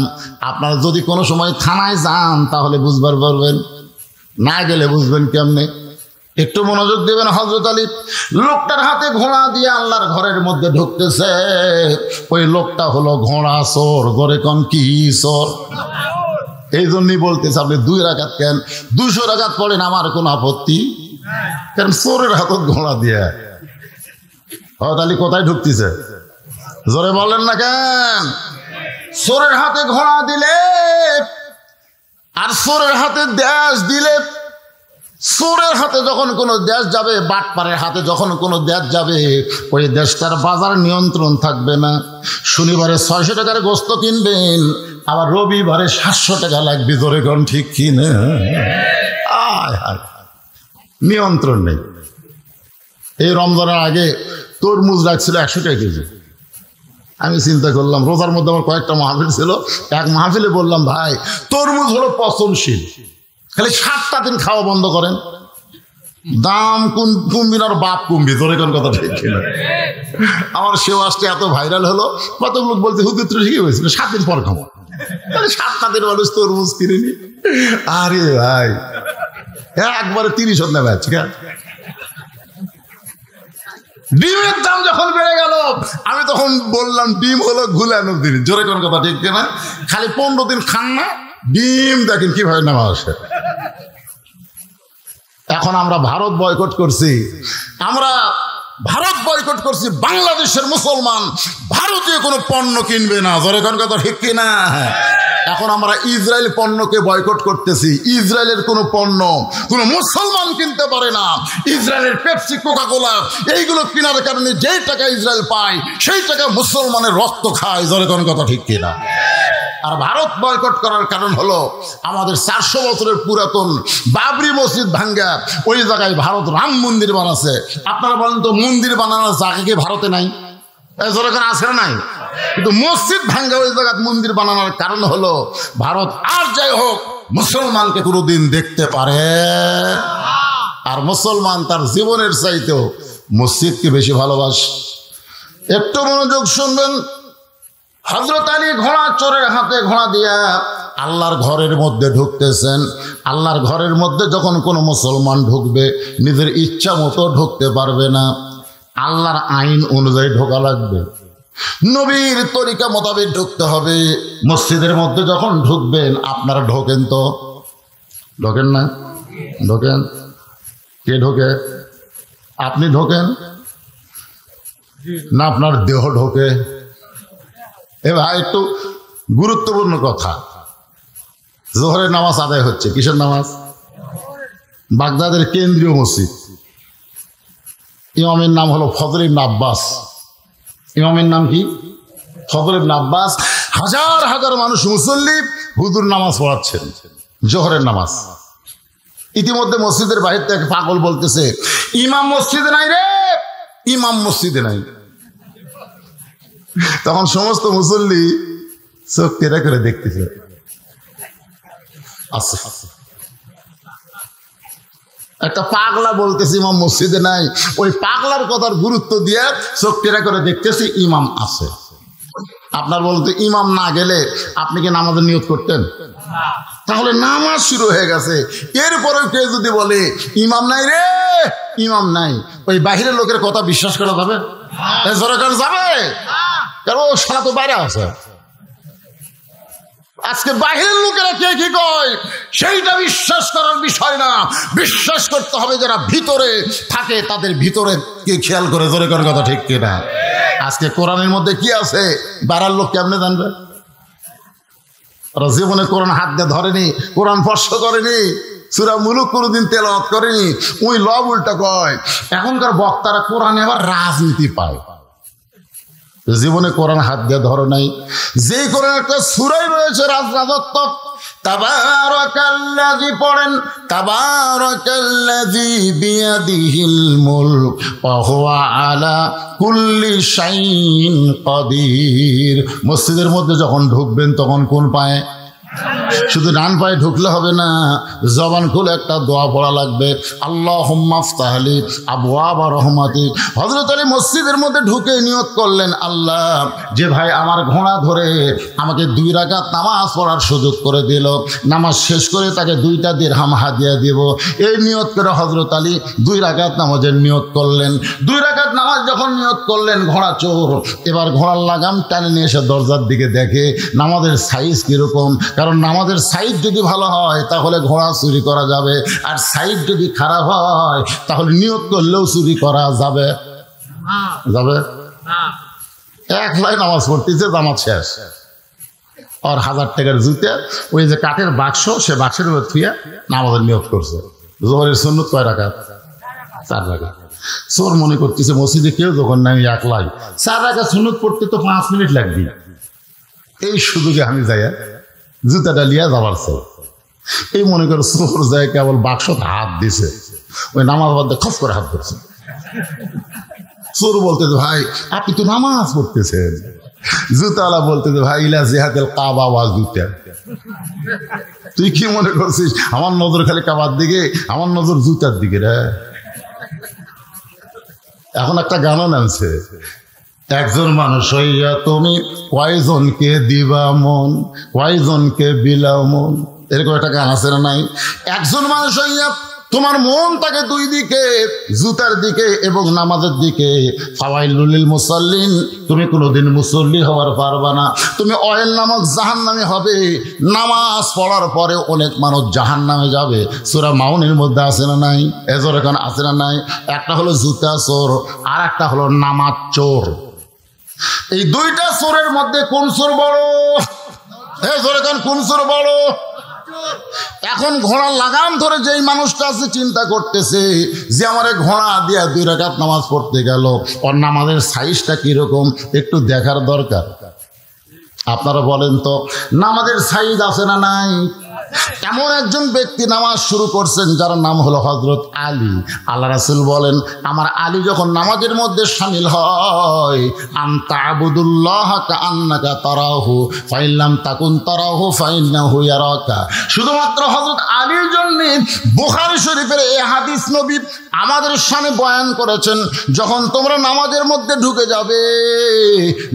আপনারা যদি কোনো সময় থানায় যান তাহলে বুঝবার পারবেন, না গেলে বুঝবেন কেমনে। একটু মনোযোগ দেবেন। হযরত আলী লোকটার হাতে ঘোড়া দিয়ে আল্লাহর ঘরের মধ্যে ঢুকতেছে। ওই লোকটা হলো ঘোড়া চোর। ঘরে কোন কি চোর? এই জন্যই বলতেছে আপনি 2 রাকাত কেন 200 রাকাত পড়েন, আমার কোনো আপত্তি। কারণ চোরের হাতত ঘোড়া দিয়ে হযরত আলী কোথায় ঢুকতেছে? জোরে বলেন না কেন? চোরের হাতে ঘোড়া দিলে আর চোরের হাতে দেশ দিলে, চোরের হাতে যখন কোনো দেশ যাবে, বাটপারের হাতে যখন কোনো দেশ যাবে, ওই দেশটার বাজার নিয়ন্ত্রণ থাকবে না। শনিবারে 600 টাকার গোস্ত কিনবেন, আবার রবিবারে 700 টাকা লাগবে। ধরে কোন ঠিক কিনা? নিয়ন্ত্রণ নেই। এই রমজানের আগে তরমুজ রাখছিল 100 টাকা কেজি। আমি চিন্তা করলাম, রোজার মধ্যে আমার কয়েকটা মাহফিল ছিল, এক মাহফিলে বললাম ভাই তরমুজ হলো পচনশীল, খালি 7টা দিন খাওয়া বন্ধ করেন, দাম কমবি না, আর বাপ কমবি। ধরে কোন কথা ঠিক কিনা? আমার সেও আসতে এত ভাইরাল হলো, কত লোক বলতে হুজুর ঠিকই হয়েছিল 7 দিন পর খাবো। 7টা দিন মানুষ তরমুজ কিনেনি। আরে ভাই একবারে 30 নেবে। ঠিক আছে, ডিমের দাম যখন বেড়ে গেল, আমি তখন বললাম ডিম হলো ঘুলানোর দিন। জোরে কোন কথা ঠিক কিনা? খালি 15 দিন খান না, ডিম দেখেন কিভাবে নেওয়া আসে। এখন আমরা ভারত বয়কট করছি, বাংলাদেশের মুসলমান ভারতীয় কোনো পণ্য কিনবে না। জোরে কোন কথা ঠিক কিনা? এখন আমরা ইসরায়েল পণ্যকে বয়কট করতেছি। ইসরায়েলের কোনো পণ্য কোনো মুসলমান কিনতে পারে না। ইসরায়েলের পেপসি, কোকা কোলা এইগুলো কেনার কারণে যেই টাকা ইসরায়েল পায়, সেই টাকা মুসলমানের রক্ত খায়। জোরে কোন কথা ঠিক কিনা? আর ভারত বয়কট করার কারণ হলো আমাদের 400 বছরের পুরাতন বাবরি মসজিদ ভাঙ্গা ওই জায়গায় ভারত রাম মন্দির বানাচ্ছে। আপনারা বলেন তো, মন্দির বানানোর জায়গা কি ভারতে নাই? যেখানে আছে না নাই? কিন্তু মসজিদ ভাঙ্গা ওই জায়গায় মন্দির বানানোর কারণ হলো ভারত আর যাই হোক মুসলমানকে কোনোদিন দেখতে পারে। আর মুসলমান তার জীবনের চাইতেও মসজিদকে বেশি ভালোবাসে। একটু মনোযোগ শুনবেন। হযরত আলী ঘোড়া চোরের হাতে ঘোড়া দিয়া আল্লাহর ঘরের মধ্যে ঢুকতেছেন। আল্লাহর ঘরের মধ্যে যখন কোনো মুসলমান ঢুকবে, নিজের ইচ্ছা মতো ঢুকতে পারবে না, আল্লাহর আইন অনুযায়ী ঢোকা লাগবে, নবীর তরিকা মোতাবেক ঢুকতে হবে। মসজিদের মধ্যে যখন ঢুকবেন, আপনারা ঢোকেন তো? ঢোকেন না? ঢোকেন? কে ঢোকে? আপনি ঢোকেন না আপনার দেহ ঢোকে? এ ভাই একটু গুরুত্বপূর্ণ কথা। জোহরের নামাজ আদায় হচ্ছে। কিসের নামাজ? বাগদাদের কেন্দ্রীয় মসজিদ। ইমামের নাম হলো ফজল ইবনে আব্বাস। ইমামের নাম কি? ফজল ইবনে আব্বাস। হাজার হাজার মানুষ মুসল্লি হুজুর নামাজ পড়াচ্ছেন, জোহরের নামাজ। ইতিমধ্যে মসজিদের বাহির থেকে পাগল বলতেছে, ইমাম মসজিদে নাই রে, ইমাম মসজিদে নাই। তখন সমস্ত মুসল্লি চোখ তেরা করে দেখতেছে, আচ্ছা একটা পাগলা বলতেছে ইমাম মসজিদে নাই, ওই পাগলার কথার গুরুত্ব দিয়ে চোখ তেরা করে দেখতেছি ইমাম আছে। আপনার বলতে ইমাম না গেলে আপনি কি নামাজের নিয়ত করতেন? তাহলে নামাজ শুরু হয়ে গেছে। এরপরেও কেউ যদি বলে ইমাম নাই রে, ইমাম নাই, ওই বাহিরের লোকের কথা বিশ্বাস করা যাবে? যাবে? কারণ ও সারা তো বাইরে আছে। আজকে বাহিরের লোকেরা কে কি কয় সেইটা বিশ্বাস করার বিষয় না। বিশ্বাস করতে হবে যারা ভিতরে থাকে, তাদের ভিতরে কি খেয়াল করে। জোরে করার কথা ঠিক কিনা? আজকে কোরআনের মধ্যে কি আছে বাইরের লোক কেমনে জানবে? ওরা জীবনে কোরআন হাত দিয়ে ধরেনি, কোরআন স্পর্শ করেনি, সূরা মুলুক কোনোদিন তেলাওয়াত করেনি, ওই লব উল্টা কয়। এখনকার বক্তারা কোরআনে আবার রাজনীতি পায়। জীবনে কোরআন হাত দিয়ে ধরে নাই। যে কোরআন একটা সূরাই রয়েছে রাজরাজত্ব, তাবারাকাল্লাযী পড়েন, তাবারাকাল্লাযী বিয়াদিহিল মুলক ওয়া হুয়া আলা কুল্লি শাইইন কাদির। মসজিদের মধ্যে যখন ঢুকবেন তখন কোন পায়ে? শুধু ডান পায়ে ঢুকলে হবে না, জবান খুলে একটা দোয়া পড়া লাগবে, আল্লাহুম্মা আফতাহ লি আবওয়াবা রহমাতিক। হযরত আলী মসজিদের মধ্যে ঢুকে নিয়ত করলেন, আল্লাহ, যে ভাই আমার ঘোড়া ধরে আমাকে 2 রাকাত নামাজ পড়ার সুযোগ করে দিল, নামাজ শেষ করে তাকে 2টা দিরহাম হাদিয়া দেব। এই নিয়ত করে হযরত আলী 2 রাকাত নামাজের নিয়ত করলেন। 2 রাকাত নামাজ যখন নিয়ত করলেন, ঘোড়া চোর এবার ঘোড়ার লাগাম টানে নিয়ে এসে দরজার দিকে দেখে নামাজের সাইজ কীরকম। কারণ নামাজের সাইজ যদি ভালো হয় তাহলে ঘোড়া চুরি করা যাবে, আর সাইজ যদি খারাপ হয় তাহলে নিয়ত করলেও চুরি করা যাবে যাবে। 1 লাই নামাজ পড়তেছে, জামাত শেষ, আর 1000 টাকার জুতে ওই যে কাঠের বাক্স, সে বাক্সের উপর থুয়ে নামাজের নিয়ত করছে। জোহরের সুন্নত কয় রাকাত? 4 রাকাত। চোর মনে করতেছে মসজিদে কেউ যখন নাই, 1 লাই 4 রাকাত সুন্নত পড়তে তো 5 মিনিট লাগবে। এই সুযোগে আমি যাই জুতাটা লিয়া যাবার চাই। এই মনে করে চোর যায় কেবল বাক্সতে হাত দিছে, ওই নামাজ বাদে খস করে হাত ধরছে। চোর বলতেছে, ভাই আপনি তো নামাজ পড়তেছেন। জুতাওয়ালা বলতেছে, ভাই ইলা জিহাদেল কাবা ওয়াজ জুতা। তুই কি মনে করছিস আমার নজর খালি কাবার দিকে? আমার নজর জুতার দিকে রে। এখন একটা গানও নামছে, একজন মানুষ হইয়া তুমি কয়জনকে দিবা মন, কয়জনকে বিলাও মন, এরকম একটা গান আছে না নাই? একজন মানুষ হইয়া তোমার মন তাকে 2 দিকে, জুতার দিকে এবং নামাজের দিকে। ফাওয়াইলুল লিল মুসাল্লিন, তুমি কোনোদিন মুসল্লি হওয়ার পারবা না। তুমি অয়েল নামক জাহান্নামে হবে। নামাজ পড়ার পরে অনেক মানুষ জাহান্নামে যাবে। সূরা মাউনের মধ্যে আছে না নাই? এজর এখন আছে না নাই? একটা হলো জুতা চোর, আর একটা হলো নামাজ চোর। এই 2টা চোরের মধ্যে কোন চোর বড়? এজর এখন কোন চোর বড়? এখন ঘোড়ার লাগাম ধরে যেই মানুষটা আছে চিন্তা করতেছে যে আমার ঘোড়া দিয়া 2 রাকাত নামাজ পড়তে গেল, ওর নামাজের সাইজটা কিরকম একটু দেখার দরকার। আপনারা বলেন তো, নামাজের সাইজ আছে না নাই? এমন একজন ব্যক্তি নামাজ শুরু করছেন যার নাম হলো হযরত আলী। আল্লাহ রাসূল বলেন, আমার আলী যখন নামাজের মধ্যে শামিল হয়, আনতা আবুদুল্লাহ কাআন্নাকা তারাহু ফাইন লাম তাকুন তারাহু ফাইন্নাহু ইয়ারাকা। শুধুমাত্র হযরত আলীর জন্য বুখারী শরীফের এই হাদিস নবী আমাদের সামনে বয়ান করেছেন, যখন তোমরা নামাজের মধ্যে ঢুকে যাবে,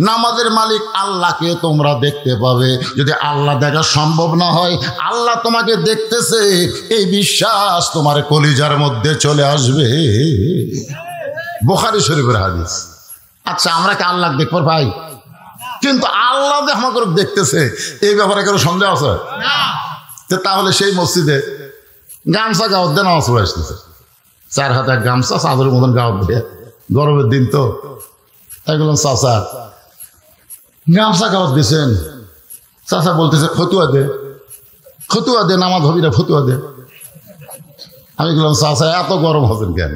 নামাজের মালিক আল্লাহকে তোমরা দেখতে পাবে। যদি আল্লাহ দেখা সম্ভব না হয়, আল্লাহ তোমাকে দেখতেছে, এই বিশ্বাস তোমার কলিজার মধ্যে চলে আসবে। বুখারী শরীফের হাদিস। আচ্ছা, আমরা কি আল্লাহ দেখবো ভাই? কিন্তু আল্লাহ যে আমাকে দেখতেছে, এই ব্যাপারে কারো সন্দেহ আছে? তাহলে সেই মসজিদে গামছা গাওয়ার দিয়ে নামাজ পড়ে আসতেছে, 4 হাতে গামছা, চাদরের মতন গাওয়ার দিয়ে, গরমের দিন তো। তাই বললাম, চাচা গামছা গাওয়ার দিয়েছেন? চাচা বলতেছে, ফতুয়া দে, ফতুয়া দে, নামাজ হবি না, ফতুয়া দে। আমি বললাম, চাচা এত গরম হবেন কেন?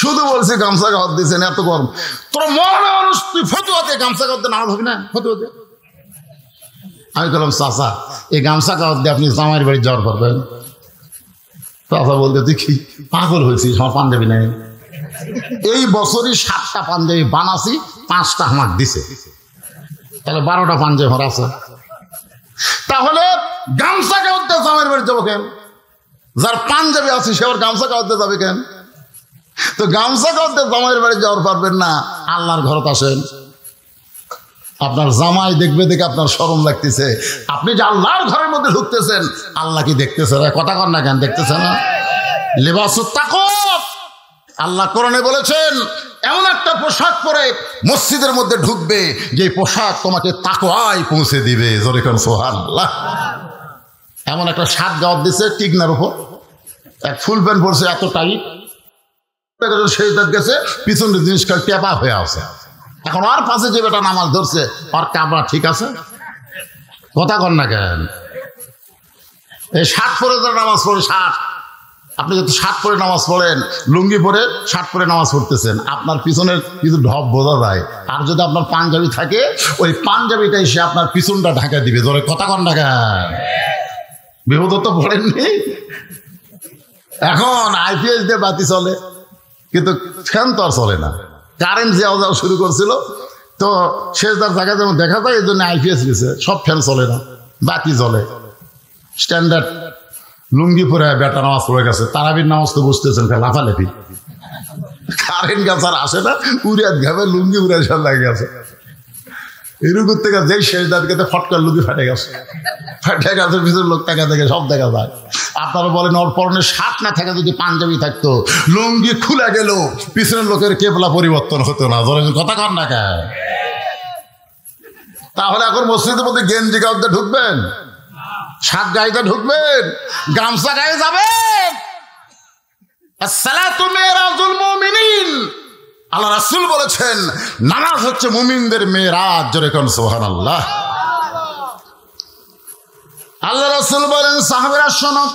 শুধু বলছি গামছা গাওয়ার দিয়েছেন, এত গরম। তোর মনে মানুষ, তুই ফতুয়া দে, গামছা গাওয়ার দিয়ে নামাজ হবি না, ফতুয়া দে। আমি বললাম, চাচা এই গামছা গাওয়ার দিয়ে আপনি জামাইয়ের বাড়ি যাওয়ার পারবেন? চাচা বলতে, তুই কি পাগল হয়েছিস? আমার পাঞ্জাবি নাই। এই বছরই 7টা পাঞ্জাবি বানাছি, 5টা আমাকে দিছে, তাহলে 12টা পাঞ্জাবি আমার আছে। তাহলে গামছা গাওয়ার দিয়ে জামাইয়ের বাড়ি যাবো কেন? যার পাঞ্জাবি আছে সে আবার গামছা গাওয়ার দিয়ে যাবে কেন? তো গামছা গাওয়ার দিয়ে জামাইয়ের বাড়ি যাওয়ার পারবেন না, আল্লাহর ঘরত আসেন। আপনার জামাই দেখবে দেখে আপনার শরম লাগতেছে, আপনি যে আল্লাহর ঘরের মধ্যে ঢুকতেছেন, আল্লাহ কি দেখতেছে? কথা কন না কেন? দেখতেছে না? লিবাসুত তাকওয়া, আল্লাহ কোরআনে বলেছেন, এমন একটা পোশাক পরে মসজিদের মধ্যে ঢুকবে যে পোশাক তোমাকে তাকওয়ায় পৌঁছে দিবে। জোরে কোন সুবহানাল্লাহ। এমন একটা শার্ট গাওয়ার দিছে টিকনার উপর, এক ফুল প্যান্ট পরছে এত টাইট, সেই গেছে পিছনের জিনিস টেপা হয়ে আছে। এখন আর পাশে যে বেটা নামাজ ধরছে, আর কামরা ঠিক আছে? কথা কন না কেন? এই শার্ট পরে যারা নামাজ পড়ে, শার্ট, আপনি যদি শার্ট পরে নামাজ পড়েন, লুঙ্গি পরে শার্ট পরে নামাজ পড়তেছেন, আপনার পিছনের কিছু ঢপ বোঝা যায়। আর যদি আপনার পাঞ্জাবি থাকে, ওই পাঞ্জাবিটাই সে আপনার পিছনটা ঢাকা দিবে। ধরে কথা কন না কেন? বিপদ তো পড়েননি। এখন আইপিএস দিয়ে বাতি চলে, কিন্তু ফ্যান তো আর চলে না। কারেন্ট যাওয়া যাওয়া শুরু করছিল, তো শেষ তার জায়গায় যেমন দেখা যায়, এই জন্য আইপিএস গেছে, সব ফ্যান চলে না। বাতি জ্বলে, স্ট্যান্ডার্ড লুঙ্গি পরে বেটা নামাজ পড়ে গেছে, তারাবির নামাজ তো বুঝতেছেন লাফালাফি, কারেন্ট গাছ আর আসে না, উড়িয়াত ঘামে লুঙ্গি উড়ে সব লাগে গেছে। এরকম থেকে যেই শেষ দাঁড়িয়ে ফটকার লুঙ্গি ফাটে গেছে, ফাটে গাছের ভিতরে লোক টাকা দেখে সব দেখা যায়। আপনারা বলেন ওর পরনে শার্ট না থাকে যদি পাঞ্জাবি থাকতো, লুঙ্গি খুলে গেল, পিছনের লোকের কেবলা পরিবর্তন হতো না। ধরেন কথা কর না কেন? তাহলে এখন মসজিদের মধ্যে গেঞ্জি গাউতে ঢুকবেন, শার্ট গাইতে ঢুকবেন, গামছা গায়ে যাবেন? আসসালাতু মিরাজুল মুমিনিন, আল্লাহ রাসূল বলেছেন নামাজ হচ্ছে মুমিনদের মেরাজ। জোরে কোন সুবহানাল্লাহ। আল্লাহ রাসূল বলেন সাহাবীরা শোনো,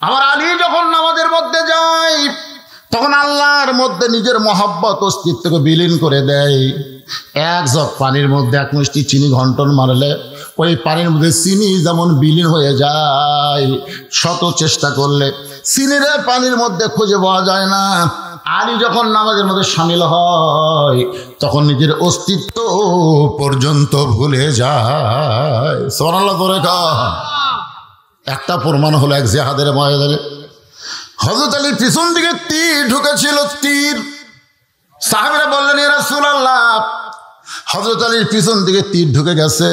আমার আলী যখন নামাজের মধ্যে যায় তখন আল্লাহর মধ্যে নিজের মহব্বত অস্তিত্বকে বিলীন করে দেয়। এক জগ পানির মধ্যে এক মুষ্টি চিনি ঘন্টন মারলে ওই পানির মধ্যে চিনি যেমন বিলীন হয়ে যায়, শত চেষ্টা করলে চিনির পানির মধ্যে খুঁজে পাওয়া যায় না। আলী যখন নামাজের মধ্যে শামিল হয় তখন নিজের অস্তিত্ব পর্যন্ত ভুলে যায়। সুবহানাল্লাহ করে একটা প্রমাণ হলো এক জিহাদের ময়দানে হযরত আলী পিছন দিকে তীর ঢুকেছিল, তীর। সাহাবীরা বললেন ইয়া রাসূলুল্লাহ, হযরত আলীর পিছন দিকে তীর ঢুকে গেছে,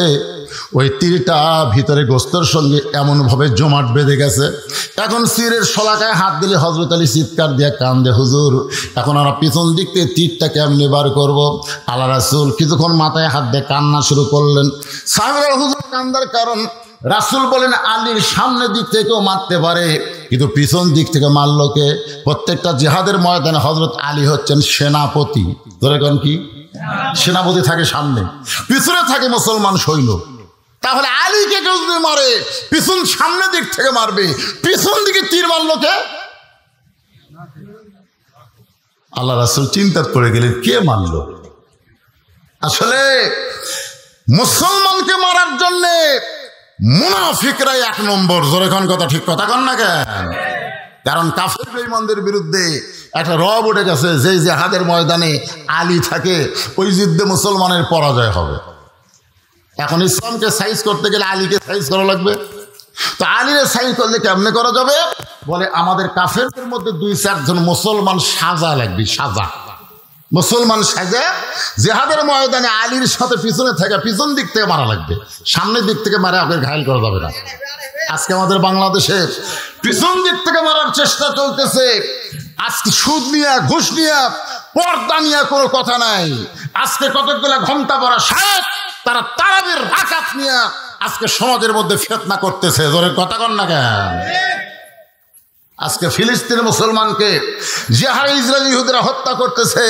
ওই তীরটা ভিতরে গোস্তের সঙ্গে এমনভাবে জমাট বেঁধে গেছে, এখন তীরের শলাকায় হাত দিলে হযরত আলী চিৎকার দিয়ে কান্দে, হুজুর এখন আমরা পিছন দিক থেকে তীরটা কেমনে বার করব? আল্লাহ রাসূল কিছুক্ষণ মাথায় হাত দিয়ে কান্না শুরু করলেন। সাহাবীরা হুজুর কান্দার কারণ? রাসূল বলেন আলীর সামনের দিক থেকেও মারতে পারে, কিন্তু পিছন দিক থেকে মারলো কে? প্রত্যেকটা জিহাদের ময়দানে হযরত আলী হচ্ছেন সেনাপতি। ধরে কোন কি? সেনাপতি থাকে সামনে, পিছনে থাকে মুসলমান সৈন্য। তাহলে আলীকে কেউ যদি মারে পিছন সামনের দিক থেকে মারবে, পিছন দিকে তীর মারলো কে? আল্লাহ রাসূল চিন্তা করে গেলেন কে মারলো? আসলে মুসলমানকে মারার জন্য মুনাফিকরাই এক নম্বর। জোরে কোন কথা, ঠিক কথা কন না কেন? কারণ কাফের বেঈমানদের বিরুদ্ধে একটা রব উঠে গেছে, যে জিহাদের ময়দানে আলী থাকে ওই যুদ্ধে মুসলমানের পরাজয় হবে। এখন ইসলামকে সাইজ করতে গেলে আলীকে সাইজ করা লাগবে। তো আলীরে সাইজ করলে কেমনে করা যাবে? বলে আমাদের কাফেরদের মধ্যে 2-4 জন মুসলমান সাজা লাগবে, সাজা মুসলমান সাজা জিহাদের ময়দানে আলীর সাথে পিছনে থেকে পিছন দিক থেকে মারা লাগবে, সামনের দিক থেকে মারা আপনার ঘায়েল করা যাবে না। আজকে আমাদের বাংলাদেশে পিছন দিক থেকে মারার চেষ্টা চলতেছে। আজকে সুদ নিয়ে, ঘুষ নিয়ে, পর্দা নিয়ে কোনো কথা নাই। আজকে কতগুলা ঘন্টা পড়া শায়েখ তারা তারাবির রাকাত নিয়ে আজকে সমাজের মধ্যে ফিতনা করতেছে। জোরে কথা কন না কেন? আজকে ফিলিস্তিনের মুসলমানকে যেহারে ইসরায়েলি ইহুদিরা হত্যা করতেছে,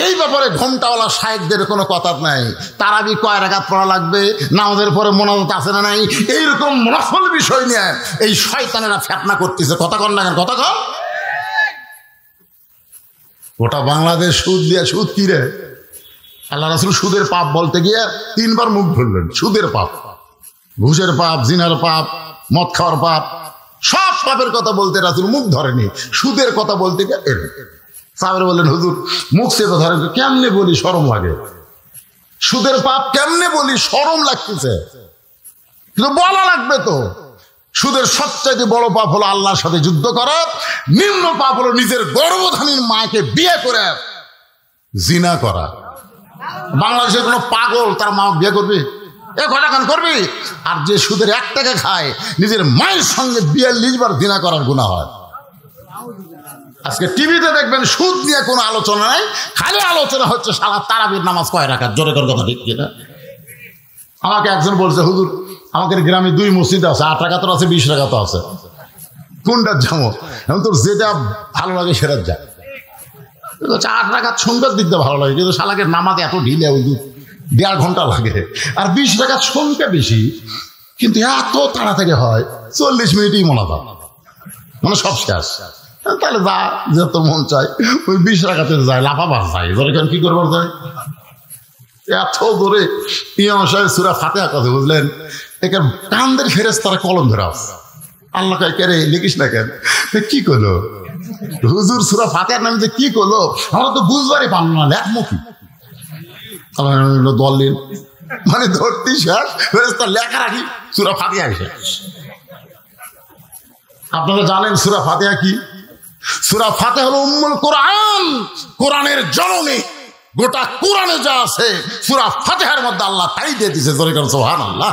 এই ব্যাপারে ঘোমটাওয়ালা শায়েখদের কোনো কথা নাই। তারাবি কয় রাকাত পড়া লাগবে, নামাজের পরে মোনাজাত আছে না নাই, এইরকম নফল বিষয় নিয়ে এই শয়তানেরা ফিতনা করতেছে। কথা কন না কেন? কথা কন। গোটা বাংলাদেশ সুদ দিয়ে, সুদ কি রে? আল্লাহ রাসূল সুদের পাপ বলতে গিয়ে 3 বার মুখ ধরলেন। সুদের পাপ, ঘুষের পাপ, জিনার পাপ, মদ খাওয়ার পাপ, সব পাপের কথা বলতে রাসূল মুখ ধরেনি, সুদের কথা বলতে গিয়ে সাহাবারা বললেন হুজুর মুখ চেপে ধরেন। কেমনে বলি, শরম লাগে। সুদের পাপ কেমনে বলি, শরম লাগতেছে, কিন্তু বলা লাগবে তো। সুদের সবচাইতে বড় পাপ হলো আল্লাহর সাথে যুদ্ধ করা, নিম্ন পাপ হলো নিজের গর্ভধারীর মাকে বিয়ে করে জিনা করা। বাংলাদেশের কোনো পাগল তার মা বিয়ে করবে? এ ঘটাখান করবি? আর যে সুদের 1 টাকা খায় নিজের মায়ের সঙ্গে 42 বার জিনা করার গুনাহ হয়। আজকে টিভিতে দেখবেন সুদ নিয়ে কোনো আলোচনা নাই, খালি আলোচনা হচ্ছে সারা তারাবির নামাজ কয় রাকাত। জোরে করে কথা ঠিক কিনা? আমাকে একজন বলছে হুজুর আমাদের গ্রামে 2 মসজিদ আছে, 8 রাকাতও আছে, 20 রাকাতও আছে, কোনটার যাবো? এখন তোর যেটা ভালো লাগে সেটা যা। 8 রাকাত শুনবার দিক দিয়ে ভালো লাগে, কিন্তু শালাকে নামাজে এত ঢিলে হুজুর 1.5 ঘন্টা লাগে, আর 20 রাকাত সংখ্যা বেশি কিন্তু এত তাড়াতাড়ি হয়, 40 মিনিটেই মোনাজাত, মানে সব শেষ। তাহলে যা, যত মন চায় ওই 20 রাকাতে যায়, লাফাবার যায়। ধরে কেন কি করবার যায়? এত ধরে ইমাম সাহেব সূরা ফাতিহা কথা বুঝলেন, একে কান্দের ফেরেশতারা কলম ধরে আছে। আল্লাহ কয় কে রে লিখিস না কেন? কি করলো হুজুর সূরা ফাতিহার নামে যে কি করলো আমরা তো বুঝবারই পারলাম না, লেখমুখী দলিল মানে ধরতি শেষ ফেরেশতা লেখা রাখি সূরা ফাতিহা শেষ। আপনারা জানেন সূরা ফাতিহা কি? সূরা ফাতিহা হলো উম্মুল কোরআন, কোরআনের জননী। গোটা কোরআনে যা আছে সূরা ফাতিহার মধ্যে আল্লাহ তাই দিয়ে দিয়েছে। জোরে করে সুবহানাল্লাহ।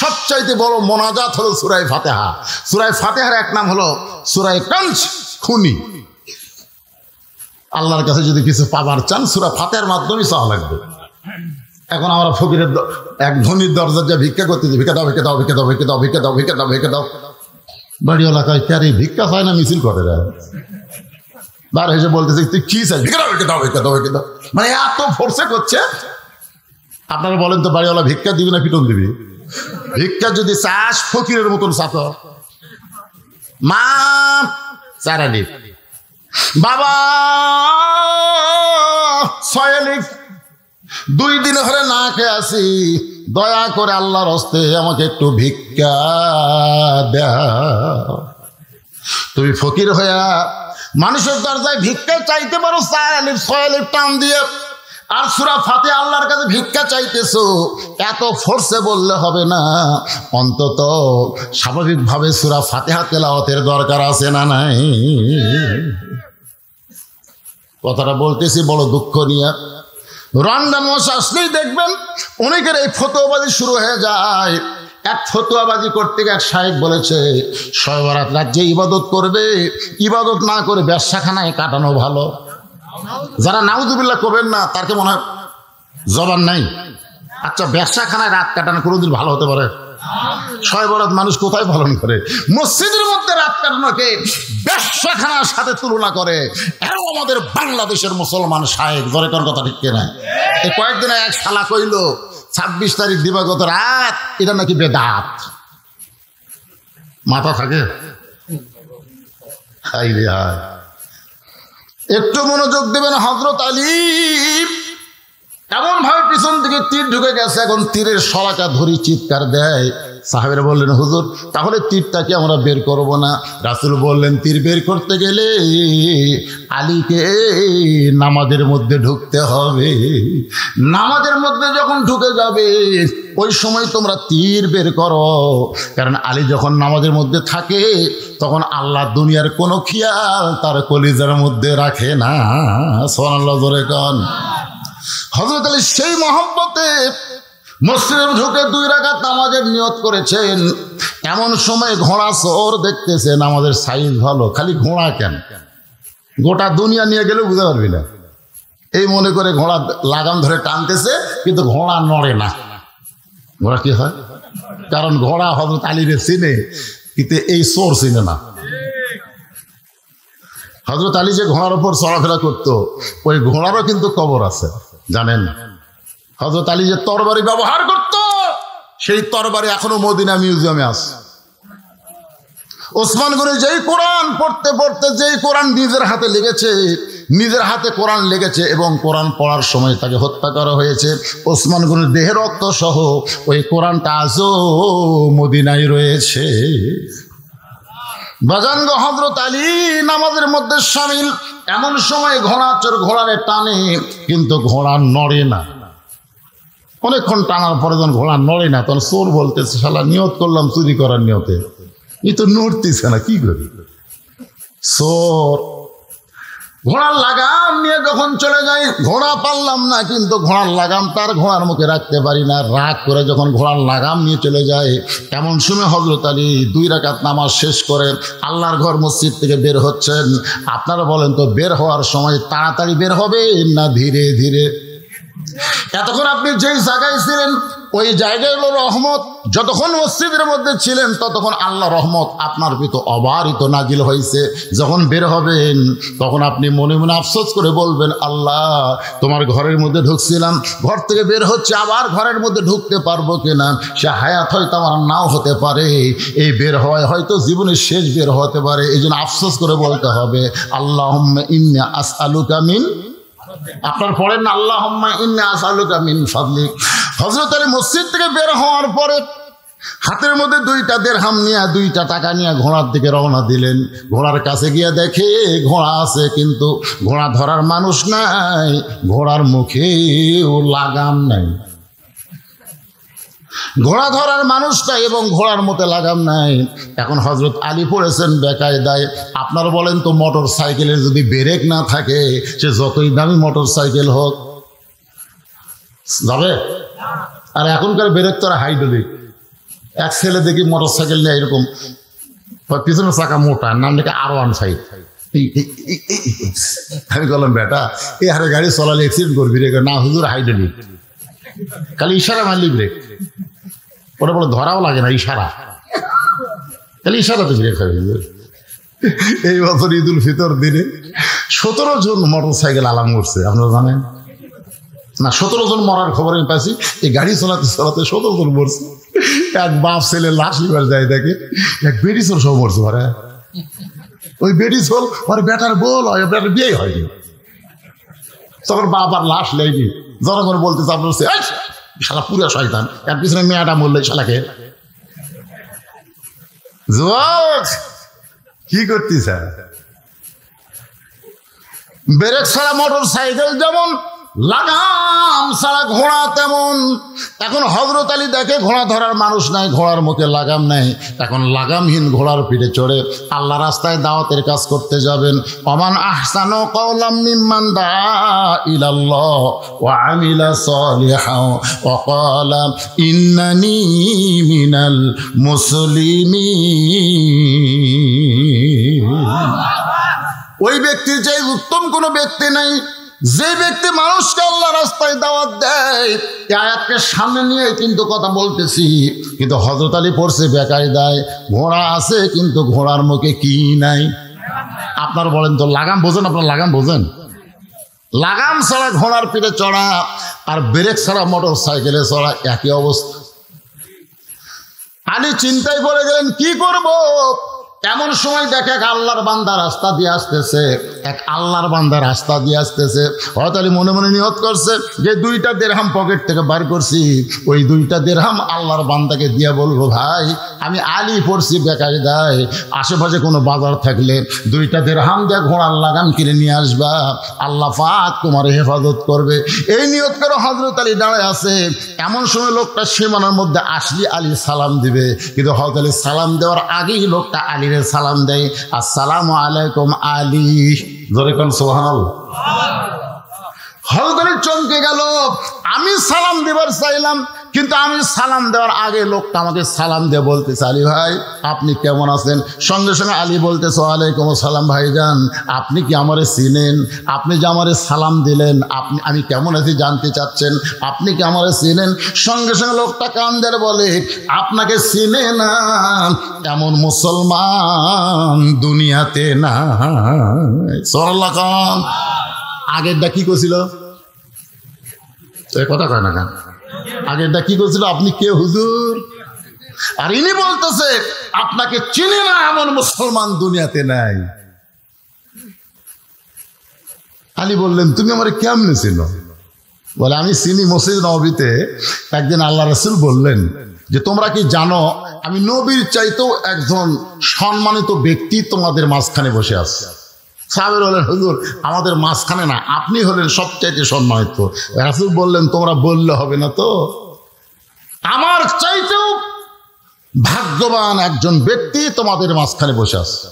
সবচাইতে বড় মোনাজাত হলো সূরা ফাতিহা। সূরা ফাতিহার এক নাম হলো সূরা কানজ, খুনি। আল্লাহর কাছে যদি কিছু পাবার চান সূরা ফাতিহার মাধ্যমে চাওয়া লাগবে। এখন আমরা ফকিরের এক ধনীর দরজা যা ভিক্ষা করতে যে ভিক্ষা দাও, ভিক্ষা দাও, ভিক্ষা দাও, ভিক্ষা দাও, ভিক্ষা দাও, ভিক্ষা দাও, ভিক্ষা দাও। বাড়িওয়ালা কয় কারে ভিক্ষা চায় না, মিছিল করে দেয়। বার হেসে বলতেছে তুই কি চাই? ভিক্ষা দাও, ভিক্ষা দাও, ভিক্ষা দাও, ভিক্ষা দাও। মানে এত ফোর্সে করছে। আপনারা বলেন তো বাড়িওয়ালা ভিক্ষা দিবি না পিটন দিবি? ভিক্ষা যদি চাস ফকিরের মতন চাত, মা চারালি, বাবা 6 আলিফ, 2 দিন ধরে না খেয়ে আসি, দয়া করে আল্লাহর হস্তে আমাকে একটু ভিক্ষা দাও। তুমি ফকির হইয়া মানুষের দরজায় ভিক্ষা চাইতে পারো 4 আলিফ 6 আলিফ টান দিয়ে, আর সূরা ফাতিহা আল্লাহর কাছে ভিক্ষা চাইতেছো, এত ফোর্সে বললে হবে না। অন্তত স্বাভাবিকভাবে সূরা ফাতিহা তেলাওয়াতের দরকার আছে না নাই? কথাটা বলতেছি বড় দুঃখ নিয়ে। রমজান মাস আসলেই দেখবেন অনেকের এই ফতোয়াবাজি শুরু হয়ে যায়। এক ফতোয়াবাজি করতে গিয়ে এক শায়েখ বলেছে শবে বরাত রাত যে ইবাদত করবে, ইবাদত না করে ব্যবসাখানায় কাটানো ভালো। যারা নাউযুবিল্লাহ করবেন না তার কি মনে হয় জবান নাই? আচ্ছা, ব্যবসাখানায় রাত কাটানো কোনোদিন ভালো হতে পারে? শবে বরাত মানুষ কোথায় পালন করে? মসজিদের মধ্যে রাত কাটানোকে ব্যবসাখানার সাথে তুলনা করে। এও আমাদের বাংলাদেশের মুসলমান শায়েখ। জোরে কোন কথা ঠিক কিনা? এই কয়েকদিন এক শালা কইল 26 তারিখ দিবাগত রাত এটা নাকি বেদাত। মাথা থাকে? হাই রে হাই। একটু মনোযোগ দেবেন। হযরত আলী এমন ভাবে পিছন থেকে তীর ঢুকে গেছে, এখন তীরের শলাকা ধরি চিৎকার দেয়। সাহাবীরা বললেন হুজুর তাহলে তীরটাকে আমরা বের করব না? রাসূল বললেন তীর বের করতে গেলে আলীকে নামাজের মধ্যে ঢুকতে হবে। নামাজের মধ্যে যখন ঢুকে যাবে ওই সময় তোমরা তীর বের করো, কারণ আলী যখন নামাজের মধ্যে থাকে তখন আল্লাহ দুনিয়ার কোনো খেয়াল তার কলিজার মধ্যে রাখে না। সুবহানাল্লাহ, জোরে কোন। হযরত আলী সেই মহব্বতে মসজিদে ঢুকে 2 রাকাত নামাজের নিয়ত করেছেন। এমন সময় ঘোড়া চোর দেখতেছে নামাজের সাইজ ভালো, খালি ঘোড়া কেন, গোটা দুনিয়া নিয়ে গেলেও বুঝতে পারবি না। এই মনে করে ঘোড়া লাগাম ধরে টানতেছে, কিন্তু ঘোড়া নড়ে না। ঘোড়া কি হয়? কারণ ঘোড়া হযরত আলীরে চিনে, কিন্তু এই চোর চিনে না। হযরত আলী যে ঘোড়ার উপর চলাফেরা করতো, ওই ঘোড়ারও কিন্তু কবর আছে, জানেন? হযরত আলী যে তরবারি ব্যবহার করত, সেই তরবারি এখনো মদিনা মিউজিয়ামে আছে। ওসমান গনি যেই কোরআন পড়তে পড়তে যেই কোরআন নিজের হাতে লেগেছে, নিজের হাতে কোরআন লেগেছে এবং কোরআন পড়ার সময় তাকে হত্যা করা হয়েছে, ওসমান গনির দেহের রক্ত সহ ওই কোরআনটা আজও মদিনায় রয়েছে। বাজানগ হযরত আলী নামাজের মধ্যে শামিল। এমন সময় ঘোড়া চোর ঘোড়ারে টানে, কিন্তু ঘোড়া নড়ে না। অনেকক্ষণ টানার পরে যখন ঘোড়া নড়ে না, তখন চোর বলতেছে শালা নিয়ত করলাম চুরি করার নিয়তে, এই তো নড়তেছে না, কি করি? চোর ঘোড়ার লাগাম নিয়ে যখন চলে যায়, ঘোড়া পারলাম না, কিন্তু ঘোড়ার লাগাম তার ঘোড়ার মুখে রাখতে পারি না। রাগ করে যখন ঘোড়ার লাগাম নিয়ে চলে যায়, এমন সময় হযরত আলী 2 রাকাত নামাজ শেষ করে আল্লাহর ঘর মসজিদ থেকে বের হচ্ছেন। আপনারা বলেন তো, বের হওয়ার সময় তাড়াতাড়ি বের হবে না ধীরে ধীরে? এতক্ষণ আপনি যেই জায়গায় ছিলেন ওই জায়গায় হলো রহমত। যতক্ষণ মসজিদের মধ্যে ছিলেন ততক্ষণ আল্লাহ রহমত আপনার ভিতর অবারিত নাজিল হয়েছে। যখন বের হবেন তখন আপনি মনে মনে আফসোস করে বলবেন, আল্লাহ তোমার ঘরের মধ্যে ঢুকছিলাম, ঘর থেকে বের হচ্ছে, আবার ঘরের মধ্যে ঢুকতে পারবো কিনা? সে হায়াত হয়তো আমার নাও হতে পারে, এই বের হওয়ায় হয়তো জীবনের শেষ বের হতে পারে। এই জন্য আফসোস করে বলতে হবে, আল্লাহুম্মা ইন্নী আসআলুকা মিন, আপনার পড়েন না, আল্লাহুম্মা ইন্নী আসআলুকা মিন ফাদলিক। হযরত আলী মসজিদ থেকে বের হওয়ার পরে হাতের মধ্যে 2টা দিরহাম নিয়ে 2টা টাকা নিয়ে ঘোড়ার দিকে রওনা দিলেন। ঘোড়ার কাছে গিয়ে দেখে ঘোড়া আছে, কিন্তু ঘোড়া ধরার মানুষ নাই, ঘোড়ার মুখেও লাগাম নাই। ঘোড়া ধরার মানুষটা এবং ঘোড়ার মতো লাগাম নাই। এখন হযরত আলী পড়েছেন বেকায়দায়। আপনারা বলেন তো, মোটর সাইকেলের যদি ব্রেক না থাকে, সে যতই দামি মোটর সাইকেল হোক যাবে? আর এখনকার ব্রেক তো হাইড্রোলিক। এক ছেলে দেখি মোটর সাইকেল নিয়ে এরকম, পিছনের চাকা মোটা, নাম দেখে R15। আমি বললাম, বেটা এই হারে গাড়ি চলালে অ্যাক্সিডেন্ট করবি রে। না হুজুর, হাইড্রোলিক, খালি ইশারা মারলি ব্রেক। ওটা বলে ধরাও লাগে না, ইশারা, খালি ইশারাতে ব্রেক হয়। এই বছর ঈদ উল ফিতর দিনে 17 জন মোটর সাইকেল আলাম করছে, আপনারা জানেন না? 17 জন মরার খবর আমি পাইছি। এই গাড়ি চালাতে চালাতে 17 জন মরছে। এক বাপ ছেলে লাশ লিবার যায় দেখে, এক বেটি চোর সব মরছে। ঘরে ওই বেটি চোর ওর বেটার বল হয়, বেটার বিয়ে হয়নি। তখন বাপ আর লাশ লেগে জনগণ বলতেছে, আপনার শালা পুরা শয়তান, এর পিছনে মেয়েটা মরলে শালাকে কি করতিস? ব্রেক ছাড়া মোটর সাইকেল যেমন, লাগাম ছাড়া ঘোড়া তেমন। এখন হযরত আলী দেখে ঘোড়া ধরার মানুষ নাই, ঘোড়ার মুখে লাগাম নাই। এখন লাগামহীন ঘোড়ার পিঠে চড়ে আল্লাহ রাস্তায় দাওয়াতের কাজ করতে যাবেন। ওমান আহসানু কাওলাম মিম্মান দাআ ইলাল্লাহ ওয়া আমিলা সালিহান ওয়া ক্বালা ইন্নানি মিনাল মুসলিমিন। ওই ব্যক্তির যে উত্তম কোনো ব্যক্তি নাই, যে ব্যক্তি মানুষকে আল্লাহ রাস্তায় দাওয়াত দেয়। এই আয়াতকে সামনে নিয়ে কিন্তু কথা বলতেছি, কিন্তু হযরত আলী পড়ছে বেকায়দায়। ঘোড়া আছে কিন্তু ঘোড়ার মুখে কি নাই? আপনার বলেন তো, লাগাম বোঝেন? আপনার লাগাম বোঝেন? লাগাম ছাড়া ঘোড়ার পিঠে চড়া আর ব্রেক ছাড়া মোটর সাইকেলে চড়া একই অবস্থা। আলী চিন্তায় পড়ে গেলেন, কি করব? এমন সময় দেখে এক আল্লাহর বান্দা রাস্তা দিয়ে আসতেছে, এক আল্লাহর বান্দা রাস্তা দিয়ে আসতেছে। হযরত আলী মনে মনে নিয়ত করছে যে 2টা দিরহাম পকেট থেকে বার করছি, ওই 2টা দিরহাম আল্লাহর বান্দাকে দিয়ে বলবো, ভাই আমি আলী পড়ছি বেকায়দায়, আশেপাশে কোনো বাজার থাকলে 2টা দিরহাম দিয়ে ঘোড়ার লাগাম কিনে নিয়ে আসবা, আল্লাহ পাক তোমার হেফাজত করবে। এই নিয়ত করে হযরত আলী দাঁড়ায় আছে। এমন সময় লোকটা সীমানার মধ্যে আসলি আলী সালাম দিবে, কিন্তু হযরত আলী সালাম দেওয়ার আগেই লোকটা আলী সালাম দেয়, আসসালামু আলাইকুম আলী। জোরে কোন সুবহানাল্লাহ। হযরত আলী চমকে গেল। আমি সালাম দেবার চাইলাম, কিন্তু আমি সালাম দেওয়ার আগে লোকটা আমাকে সালাম দিয়ে বলতেছে, আলী ভাই আপনি কেমন আছেন? সঙ্গে সঙ্গে আলী বলতেছে, ওয়ালাইকুম আসসালাম ভাইজান, আপনি কি আমারে চিনেন? আপনি যে আমারে সালাম দিলেন, আমি কেমন আছি জানতে চাচ্ছেন, আপনি কি আমারে চিনেন? সঙ্গে সঙ্গে লোকটা কান ধরে বলে, আপনাকে চিনে না এমন মুসলমান দুনিয়াতে না। সুবহানাল্লাহ। কান আগেরটা কি করছিল? কথা কয় না কেন? আগেরটা কি করছিল? আপনি কে হুজুর? আর ইনি বলতেছে, আপনাকে চিনে না এমন মুসলমান দুনিয়াতে নাই। আলী বললেন, তুমি আমার কেমনে চিনো? বলে, আমি চিনি মসজিদ নববীতে একদিন আল্লাহ রাসূল বললেন যে, তোমরা কি জানো আমি নবীর চাইতেও একজন সম্মানিত ব্যক্তি তোমাদের মাঝখানে বসে আছে। সাহাবীরা বললেন, হুজুর আমাদের মাঝখানে না, আপনি হলেন সবচাইতে সম্মানিত। রাসূল বললেন, তোমরা বললে হবে না তো, আমার চাইতেও ভাগ্যবান একজন ব্যক্তি তোমাদের মাঝখানে বসে আছে।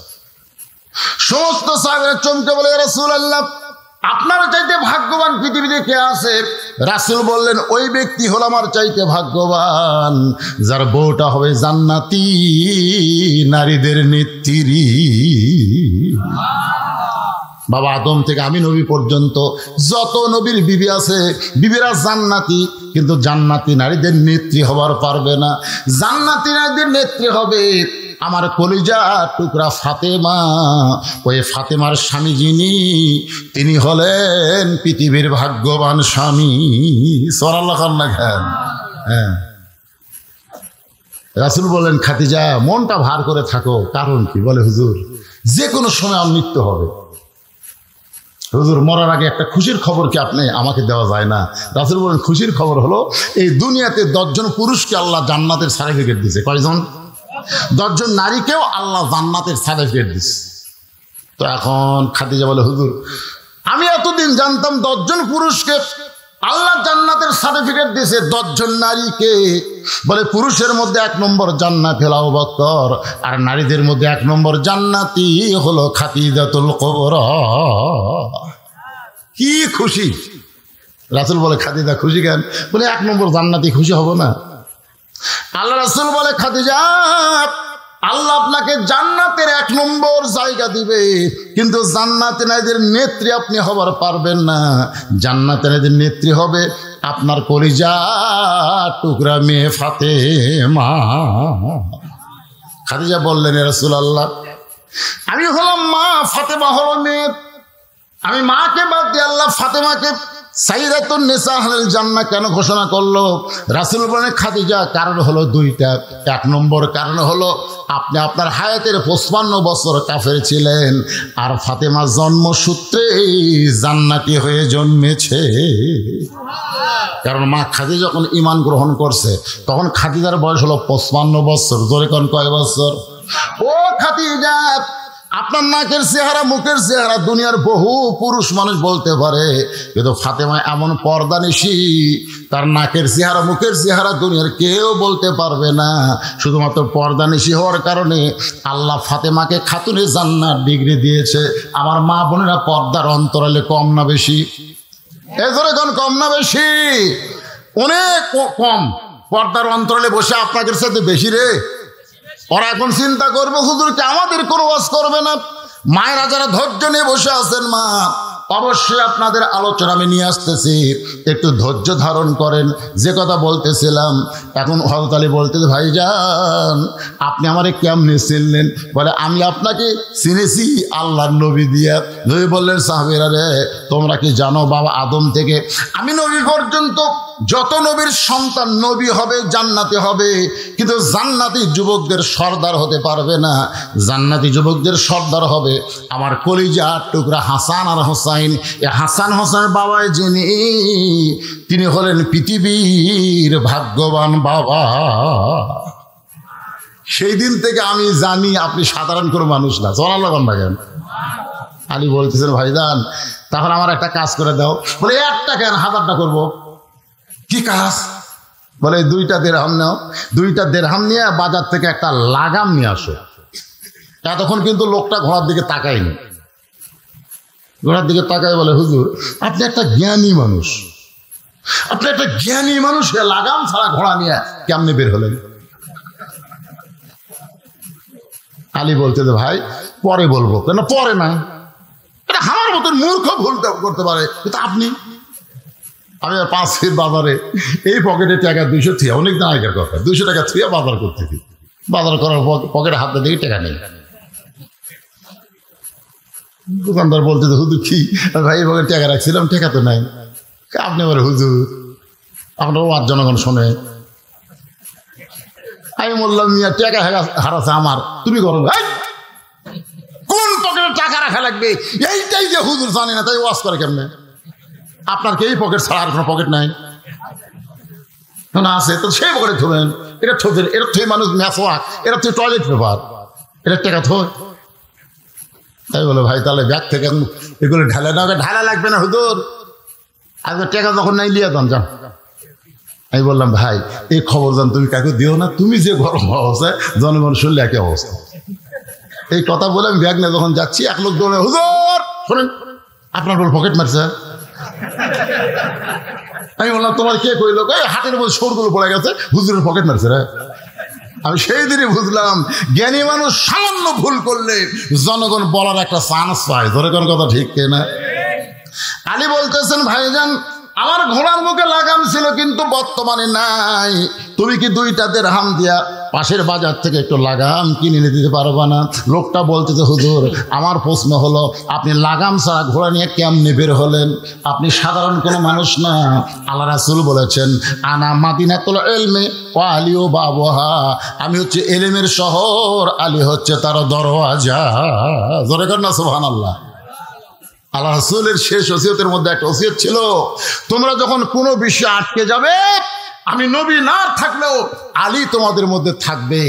সমস্ত সাহাবীরা চমকে বলে, ইয়া রাসূলুল্লাহ আপনার চাইতে ভাগ্যবান পৃথিবীতে কে আছে? রাসূল বললেন, ওই ব্যক্তি হলো আমার চাইতে ভাগ্যবান যার বউটা হবে জান্নাতি নারীদের নেত্রী। বাবা আদম থেকে আমি নবী পর্যন্ত যত নবীর বিবি আছে, বিবিরা জান্নাতি, কিন্তু জান্নাতি নারীদের নেত্রী হবার পারবে না। জান্নাতি নারীদের নেত্রী হবে আমার কলিজা টুকরা ফাতেমা। ওই ফাতেমার স্বামী যিনি, তিনি হলেন পৃথিবীর ভাগ্যবান স্বামী। সুবহানাল্লাহ। হ্যাঁ, রাসূল বলেন, খাদিজা মনটা ভার করে থাকো। কারণ কি? বলে, হুজুর যে কোনো সময় আমার মৃত্যু হবে। হুজুর মরার আগে একটা খুশির খবর কি আপনি আমাকে দেওয়া যায় না? রাসূল বলেন, খুশির খবর হলো এই দুনিয়াতে 10 জন পুরুষকে আল্লাহ জান্নাতের সার্টিফিকেট দিয়েছে। কয়জন? 10 জন নারীকেও আল্লাহ জান্নাতের সার্টিফিকেট দিয়েছে। তো এখন খাদিজা বলে, হুজুর আমি এতদিন জানতাম 10 জন পুরুষকে আল্লাহ জান্নাতের সার্টিফিকেট দিয়েছে 10 জন নারীকে। বলে পুরুষের মধ্যে 1 নম্বর জান্নাতি হলো আবু বকর, আর নারীদের মধ্যে 1 নম্বর জান্নাতি হলো খাদিজাতুল কুবরা। কি খুশি! রাসূল বলে খাদিজা খুশি কেন? বলে 1 নম্বর জান্নাতি খুশি হব না? আল্লাহ রাসূল বলে খাদিজা, আল্লাহ আপনাকে জান্নাতের 1 নম্বর জায়গা দিবে, কিন্তু জান্নাতে নারীদের নেত্রী আপনি হবার পারবেন না। জান্নাতে নারীদের নেত্রী হবে আপনার কলিজা টুকরা মেয়ে ফাতেমা। খাদিজা বললেন, ইয়া রাসূলুল্লাহ, আমি হলাম মা, ফাতেমা হলো মেয়ে। আমি মাকে বাদ দিয়ে আল্লাহ ফাতেমাকে সাইয়্যিদাতুন নিসা আহলিল জান্নাহ কেন ঘোষণা করলো? রাসূল বলেন, খাদিজা, কারণ হলো 2টা। 1 নম্বর কারণ হলো আপনি আপনার হায়াতের 55 বছর কাফের ছিলেন, আর ফাতেমা জন্মসূত্রে জান্নাতি হয়ে জন্মেছে। কারণ মা খাদিজা যখন ঈমান গ্রহণ করছে তখন খাদিজার বয়স হলো 55 বছর। জোরে কোন কয় বছর? ও খাদিজা, আপনার নাকের চেহারা, মুখের চেহারা দুনিয়ার বহু পুরুষ মানুষ বলতে পারে, কিন্তু ফাতেমা এমন পর্দানিশী, তার নাকের চেহারা, মুখের চেহারা দুনিয়ার কেউ বলতে পারবে না। শুধুমাত্র পর্দানিশী হওয়ার কারণে আল্লাহ ফাতেমাকে খাতুনে জান্নাত ডিগ্রি দিয়েছে। আমার মা বোনেরা, পর্দার অন্তরালে কম না বেশি? এজরে কোন কম না বেশি? অনেক কম। পর্দার অন্তরালে বসে আপনাদের সাথে বেশি রে। ওরা এখন চিন্তা করবে হুজুরকে আমাদের কোনো ওয়াজ করবে না। মায়েরা যারা ধৈর্য নিয়ে বসে আছেন, মা অবশ্যই আপনাদের আলোচনা আমি নিয়ে আসতেছি, একটু ধৈর্য ধারণ করেন। যে কথা বলতেছিলাম, এখন হযরত আলী বলতেছে, ভাইজান আপনি আমারে কেমনে চিনলেন? বলে, আমি আপনাকে চিনেছি আল্লাহর নবী দিয়া। নবী বললেন, সাহাবীরা রে, তোমরা কি জানো বাবা আদম থেকে আমি নবী পর্যন্ত যত নবীর সন্তান নবী হবে, জান্নাতি হবে, কিন্তু জান্নাতি যুবকদের সর্দার হতে পারবে না। জান্নাতি যুবকদের সর্দার হবে আমার কলিজার টুকরা হাসান আর হোসাইন। এ হাসান হোসেনের বাবাই যিনি, তিনি হলেন পৃথিবীর ভাগ্যবান বাবা। সেই দিন থেকে আমি জানি আপনি সাধারণ কোনো মানুষ না। চলালো কেন? আলী বলতেছেন, ভাইজান তখন আমার একটা কাজ করে দাও। বলে, একটা কেন, 1000টা করবো। কি কাজ? বলে, 2টা দিরহাম নাও, 2টা দিরহাম নিয়ে বাজার থেকে একটা লাগাম নিয়ে আসো। এতক্ষণ কিন্তু লোকটা ঘোড়ার দিকে তাকায়নি। ঘোড়ার দিকে তাকায় বলে, হুজুর আপনি একটা জ্ঞানী মানুষ, আপনি একটা জ্ঞানী মানুষ, লাগাম ছাড়া ঘোড়া নিয়ে কেমনে বের হলেন? আলী বলতে, ভাই পরে বলবো। কেন পরে না? এটা আমার মতন মূর্খ ভুল করতে পারে, কিন্তু আপনি। আমি 5 ফিট বাজারে এই পকেটে টাকা 200 থিয়া, অনেকদিন আগের কথা, 200 টাকা থিয়া বাজার করতেছি। বাজার করার পকেটে হাতে দেখি টাকা নেই। দোকানদার বলতে, হুজুর কি ভাই এই পকেটে টাকা রাখছিলাম, টাকা তো নাই। আপনি বলে, হুজুর আপনার ওয়াজ জনগণ শোনে। আমি বললাম, মিয়া টাকা হারাছে আমার, তুমি করো। কোন পকেটে টাকা রাখা লাগবে এইটাই যে হুজুর জানে না, তাই ওয়াজ করে কেমনে? আপনার কি এই পকেট ছাড়া আর কোনো পকেট নাই? না আছে তো সেই পকেটে থবেন। এটা থবেন, এটা থই মানুষ ম্যাসওয়াক, এটা তুই টয়লেট পেপার, এটা টাকা থই। তাই বলে, ভাই তাহলে ব্যাগ থেকে এগুলো ঢালে না? ঢালা লাগবে না হুজুর, আজকে টাকা যখন নাই লিয়া দাম যান। আমি বললাম, ভাই এই খবর জান তুমি কাকে দিও না, তুমি যে গরম অবস্থায় জনগণ শুনলে একই অবস্থা। এই কথা বলে আমি ব্যাগ নিয়ে যখন যাচ্ছি, এক লোক দৌড়ে, হুজুর শোনেন আপনার বল পকেট মারছে। আমি বললাম, তোমার কে কইল? হাটের মধ্যে সরগুলো পড়ে গেছে, হুজুরের পকেট মারছে রে। আমি সেই দিনই বুঝলাম, জ্ঞানী মানুষ সামান্য ভুল করলে জনগণ বলার একটা চান্স পায়। ধরে কোন কথা ঠিক কিনা? আলী বলতেছেন, ভাইজান আমার ঘোড়ার মুখে লাগাম ছিল, কিন্তু বর্তমানে নাই। তুমি কি 2টা দিরহাম দিয়া পাশের বাজার থেকে একটু লাগাম কিনে এনে দিতে পারবা না? লোকটা বলতেছে, হুজুর আমার প্রশ্ন হলো, আপনি লাগাম ছাড়া ঘোড়া নিয়ে কেমনে বের হলেন? আপনি সাধারণ কোনো মানুষ না। আল্লাহ রাসূল বলেছেন, আনা মাদিনাতুল ইলমি ওয়া আলিউ বাবুহা, আমি হচ্ছে ইলমের শহর, আলী হচ্ছে তার দরওয়াজা। জোরে কর না সুবহানাল্লাহ। আল্লাহ রাসূলের শেষ ওসিয়তের মধ্যে একটা ওসিয়ত ছিল, তোমরা যখন কোনো বিষয়ে আটকে যাবে, আমি নবী না থাকলেও আলী তোমাদের মধ্যে থাকবে,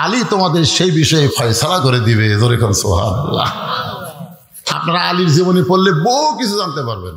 আলী তোমাদের সেই বিষয়ে ফয়সালা করে দিবে। জোরে কর সুবহানাল্লাহ। আপনারা আলীর জীবনী পড়লে বহু কিছু জানতে পারবেন।